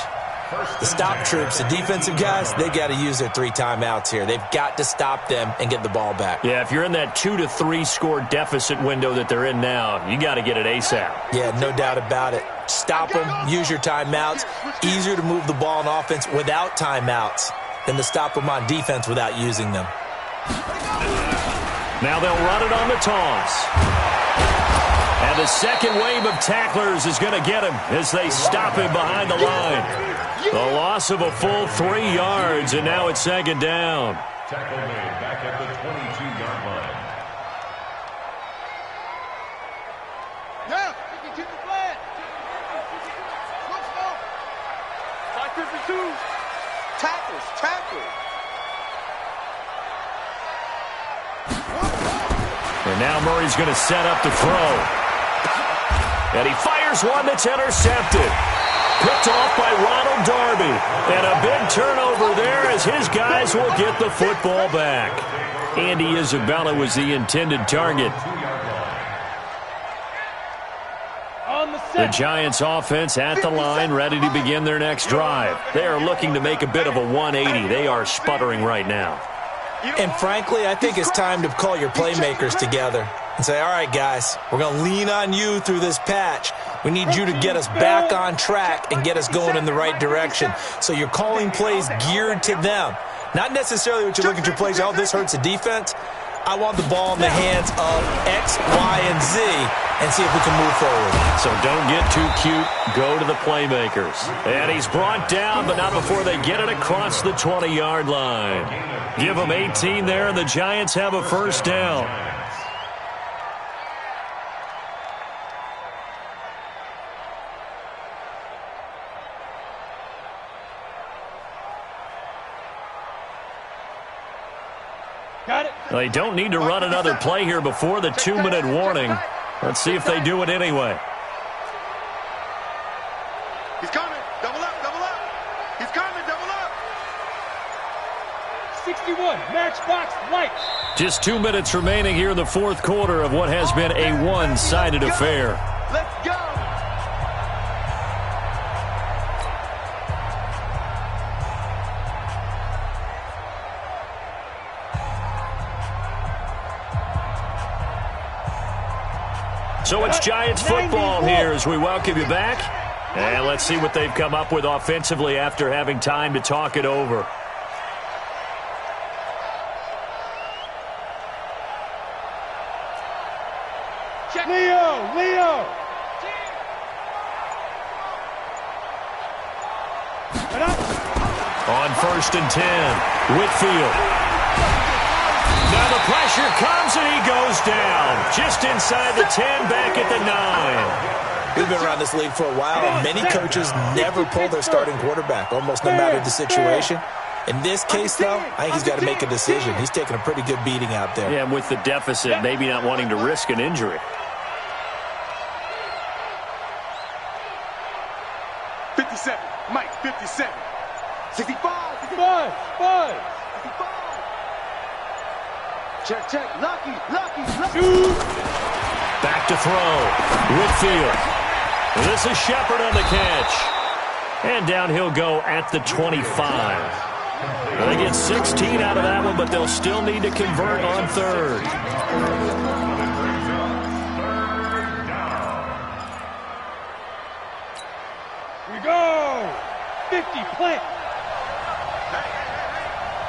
[SPEAKER 4] The stop troops, the defensive guys, they got to use their 3 timeouts here. They've got to stop them and get the ball back.
[SPEAKER 1] Yeah, if you're in that 2 to 3 score deficit window that they're in now, you got to get it ASAP.
[SPEAKER 4] Yeah, no doubt about it. Stop them, use your timeouts. Easier to move the ball on offense without timeouts than to stop them on defense without using them.
[SPEAKER 1] Now they'll run it on the toss. And the second wave of tacklers is going to get him as they stop him behind the line. The loss of a full 3 yards, and now it's second down.
[SPEAKER 6] Tackle made back at the 22-yard line.
[SPEAKER 2] Yeah, keep the flag. Let's go. 552. Tackles.
[SPEAKER 1] And now Murray's going to set up to throw. And he fires one that's intercepted. Picked off by Ronald Darby. And a big turnover there as his guys will get the football back. Andy Isabella was the intended target. The Giants offense at the line, ready to begin their next drive. They are looking to make a bit of a 180. They are sputtering right now.
[SPEAKER 4] And frankly, I think it's time to call your playmakers together and say, all right, guys, we're going to lean on you through this patch. We need you to get us back on track and get us going in the right direction. So you're calling plays geared to them. Not necessarily what you're looking to plays, oh, this hurts the defense. I want the ball in the hands of X, Y, and Z and see if we can move forward.
[SPEAKER 1] So don't get too cute. Go to the playmakers. And he's brought down, but not before they get it across the 20-yard line. Give them 18 there, and the Giants have a first down.
[SPEAKER 3] Got it.
[SPEAKER 1] They don't need to run another play here before the 2-minute warning. Let's see if they do it anyway.
[SPEAKER 2] He's coming. Double up, double up. He's coming, double up.
[SPEAKER 3] 61, matchbox light.
[SPEAKER 1] Just 2 minutes remaining here in the fourth quarter of what has been a one-sided affair.
[SPEAKER 2] Let's go.
[SPEAKER 1] So it's Giants football here as we welcome you back. And let's see what they've come up with offensively after having time to talk it over.
[SPEAKER 3] Check. Leo.
[SPEAKER 1] On 1st and 10, Whitfield. Now the pressure comes and he goes down. Just inside the 10, back at the 9.
[SPEAKER 4] We've been around this league for a while, and many coaches never pull their starting quarterback, almost no matter the situation. In this case, though, I think he's got to make a decision. He's taking a pretty good beating out there.
[SPEAKER 1] Yeah, and with the deficit, maybe not wanting to risk an injury.
[SPEAKER 2] 57, Mike, 57. 65,
[SPEAKER 3] 5.
[SPEAKER 2] 65. Check. Lucky.
[SPEAKER 1] Back to throw. Whitfield. This is Shepard on the catch. And down he'll go at the 25. They get 16 out of that one, but they'll still need to convert on third.
[SPEAKER 3] Here we go. 50, plant.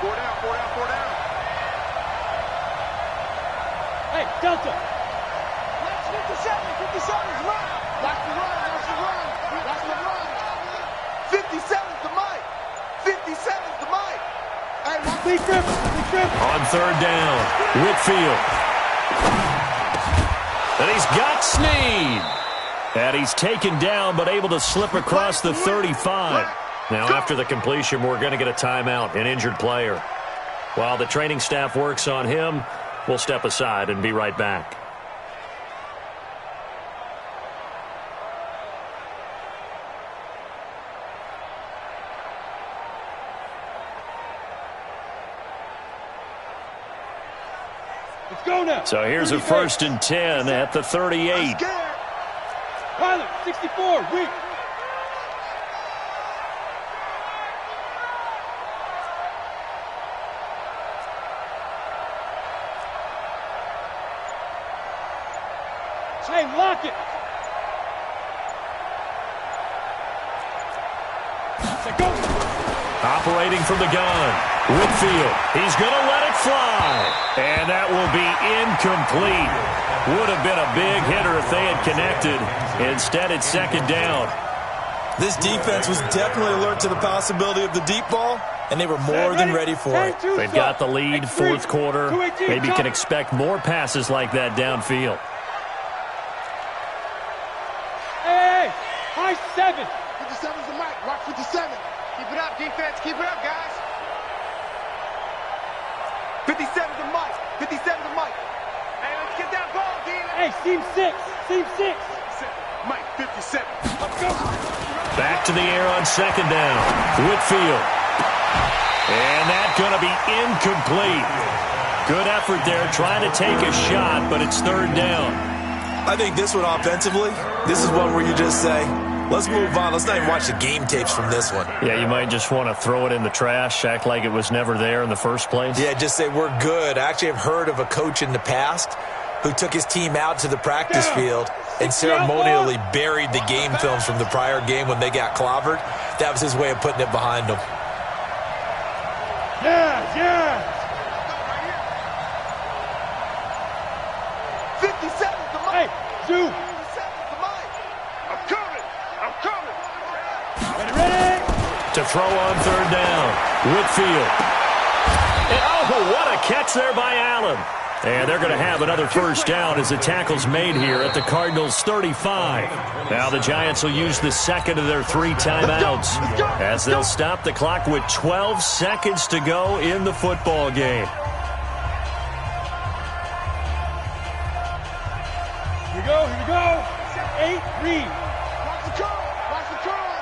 [SPEAKER 2] Four down.
[SPEAKER 3] Hey, Delta.
[SPEAKER 2] That's 57 is right. That's the run. 57's the Mike. 57's the Mike. Hey,
[SPEAKER 3] Big trip.
[SPEAKER 1] On third down, Whitfield. And he's got Snead. And he's taken down, but able to slip across the 35. Now, after the completion, we're going to get a timeout, an injured player. While the training staff works on him, we'll step aside and be right back.
[SPEAKER 3] Let's go now.
[SPEAKER 1] So here's a 1st and 10 at the 38.
[SPEAKER 3] Pilot, 64, weak. Hey, lock it. Go.
[SPEAKER 1] Operating from the gun, Whitfield. He's going to let it fly. And that will be incomplete. Would have been a big hitter if they had connected. Instead, it's 2nd down.
[SPEAKER 4] This defense was definitely alert to the possibility of the deep ball, and they were more than ready for it.
[SPEAKER 1] They've got the lead, fourth quarter. Maybe can expect more passes like that downfield.
[SPEAKER 3] Hey, high 7.
[SPEAKER 2] 57's the Mike. Rock 57.
[SPEAKER 5] Keep it up, defense. Keep it up, guys.
[SPEAKER 2] 57's the Mike. 57's the Mike.
[SPEAKER 5] Hey, let's get that ball, D.
[SPEAKER 3] Hey, seam 6.
[SPEAKER 2] Mike, 57.
[SPEAKER 3] Let's go.
[SPEAKER 1] Back to the air on 2nd down. Whitfield. And that's going to be incomplete. Good effort there trying to take a shot, but it's 3rd down.
[SPEAKER 4] I think this one offensively, this is one where you just say, let's move on. Let's not even watch the game tapes from this one.
[SPEAKER 1] Yeah, you might just want to throw it in the trash, act like it was never there in the first place.
[SPEAKER 4] Yeah, just say we're good. I actually have heard of a coach in the past who took his team out to the practice field and ceremonially buried the game films from the prior game when they got clobbered. That was his way of putting it behind them.
[SPEAKER 3] Yeah. Shoot.
[SPEAKER 2] I'm coming. I'm coming.
[SPEAKER 3] Ready.
[SPEAKER 1] To throw on third down. Whitfield. And, oh, what a catch there by Allen. And they're going to have another first down as the tackle's made here at the Cardinals' 35. Now the Giants will use the second of their 3 timeouts as they'll stop the clock with 12 seconds to go in the football game.
[SPEAKER 3] Here we go. 8, read.
[SPEAKER 2] Watch the curl. Watch the curl.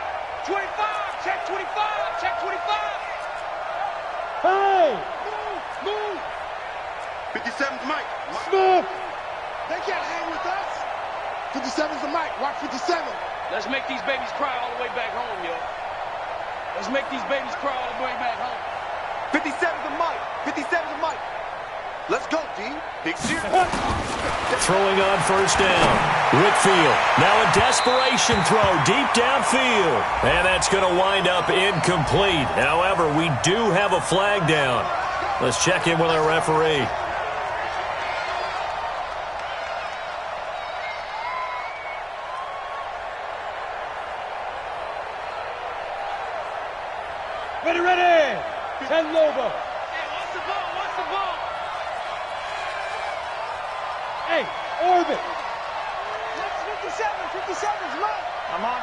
[SPEAKER 3] 25, check 25, check 25. Hey!
[SPEAKER 2] Move. 57's Mike.
[SPEAKER 3] Smith!
[SPEAKER 2] They can't hang with us. 57's the Mike. Watch 57.
[SPEAKER 3] Let's make these babies cry all the way back home, yo. Let's make these babies cry all the way back home.
[SPEAKER 2] 57's the Mike. 57's the Mike. Let's go, D. Big serious.
[SPEAKER 1] Throwing on first down. Whitfield. Now a desperation throw deep downfield. And that's going to wind up incomplete. However, we do have a flag down. Let's check in with our referee.
[SPEAKER 3] Ready. 10 Lobo.
[SPEAKER 5] Hey, what's the ball?
[SPEAKER 3] Hey, orbit.
[SPEAKER 2] That's 57's Mike.
[SPEAKER 5] I'm on.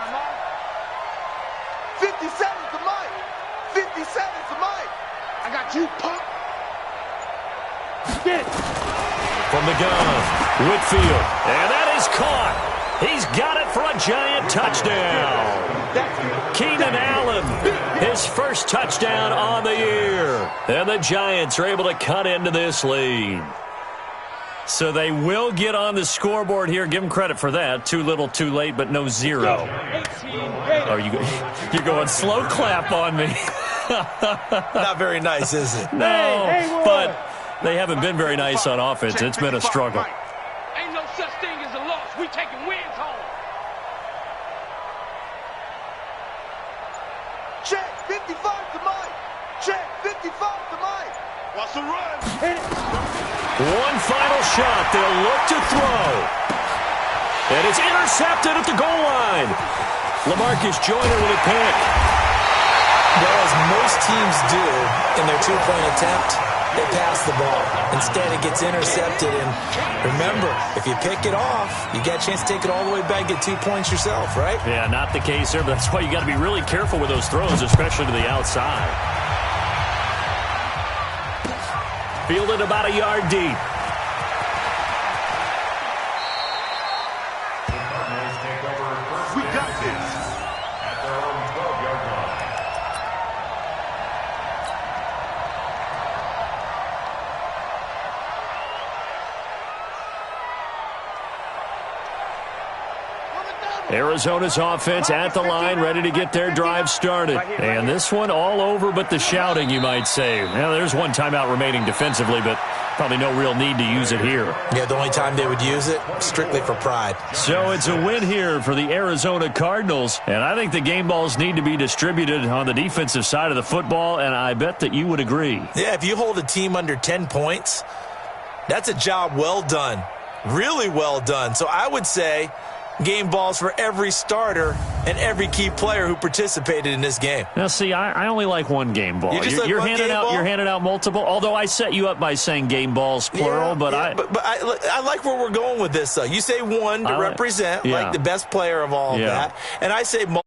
[SPEAKER 2] 57's the Mike. 57's the Mike. I got you, punk.
[SPEAKER 3] Get.
[SPEAKER 1] From the gun, Whitfield. And that is caught. He's got it for a giant touchdown. Keenan Allen, his first touchdown on the year. And the Giants are able to cut into this lead. So they will get on the scoreboard here. Give them credit for that. Too little, too late, but no zero.
[SPEAKER 3] 18,
[SPEAKER 1] You're going slow clap on me.
[SPEAKER 4] Not very nice, is it?
[SPEAKER 1] No, but they haven't been very nice on offense. It's been a struggle.
[SPEAKER 3] Ain't no such thing as a loss. We taking wins home.
[SPEAKER 2] Check 55 to Mike. Check 55 to Mike. Watch the run.
[SPEAKER 1] One final shot. They'll look to throw. And it's intercepted at the goal line. LaMarcus Joyner with a pick.
[SPEAKER 4] Well, as most teams do in their two-point attempt, they pass the ball. Instead, it gets intercepted. And remember, if you pick it off, you got a chance to take it all the way back, get 2 points yourself, right?
[SPEAKER 1] Yeah, not the case there, but that's why you got to be really careful with those throws, especially to the outside. Fielded about a yard deep.
[SPEAKER 6] We got this at their own 12-yard line.
[SPEAKER 1] Arizona's offense at the line, ready to get their drive started. And this one all over but the shouting, you might say. Now, there's one timeout remaining defensively, but probably no real need to use it here.
[SPEAKER 4] Yeah, the only time they would use it, strictly for pride.
[SPEAKER 1] So it's a win here for the Arizona Cardinals, and I think the game balls need to be distributed on the defensive side of the football, and I bet that you would agree.
[SPEAKER 4] Yeah, if you hold a team under 10 points, that's a job well done. Really well done. So I would say game balls for every starter and every key player who participated in this game.
[SPEAKER 1] Now, see, I only like one game ball. You're handing out multiple. Although I set you up by saying game balls plural, but
[SPEAKER 4] I like where we're going with this. Though you say one to represent like the best player of all of that, and I say multiple.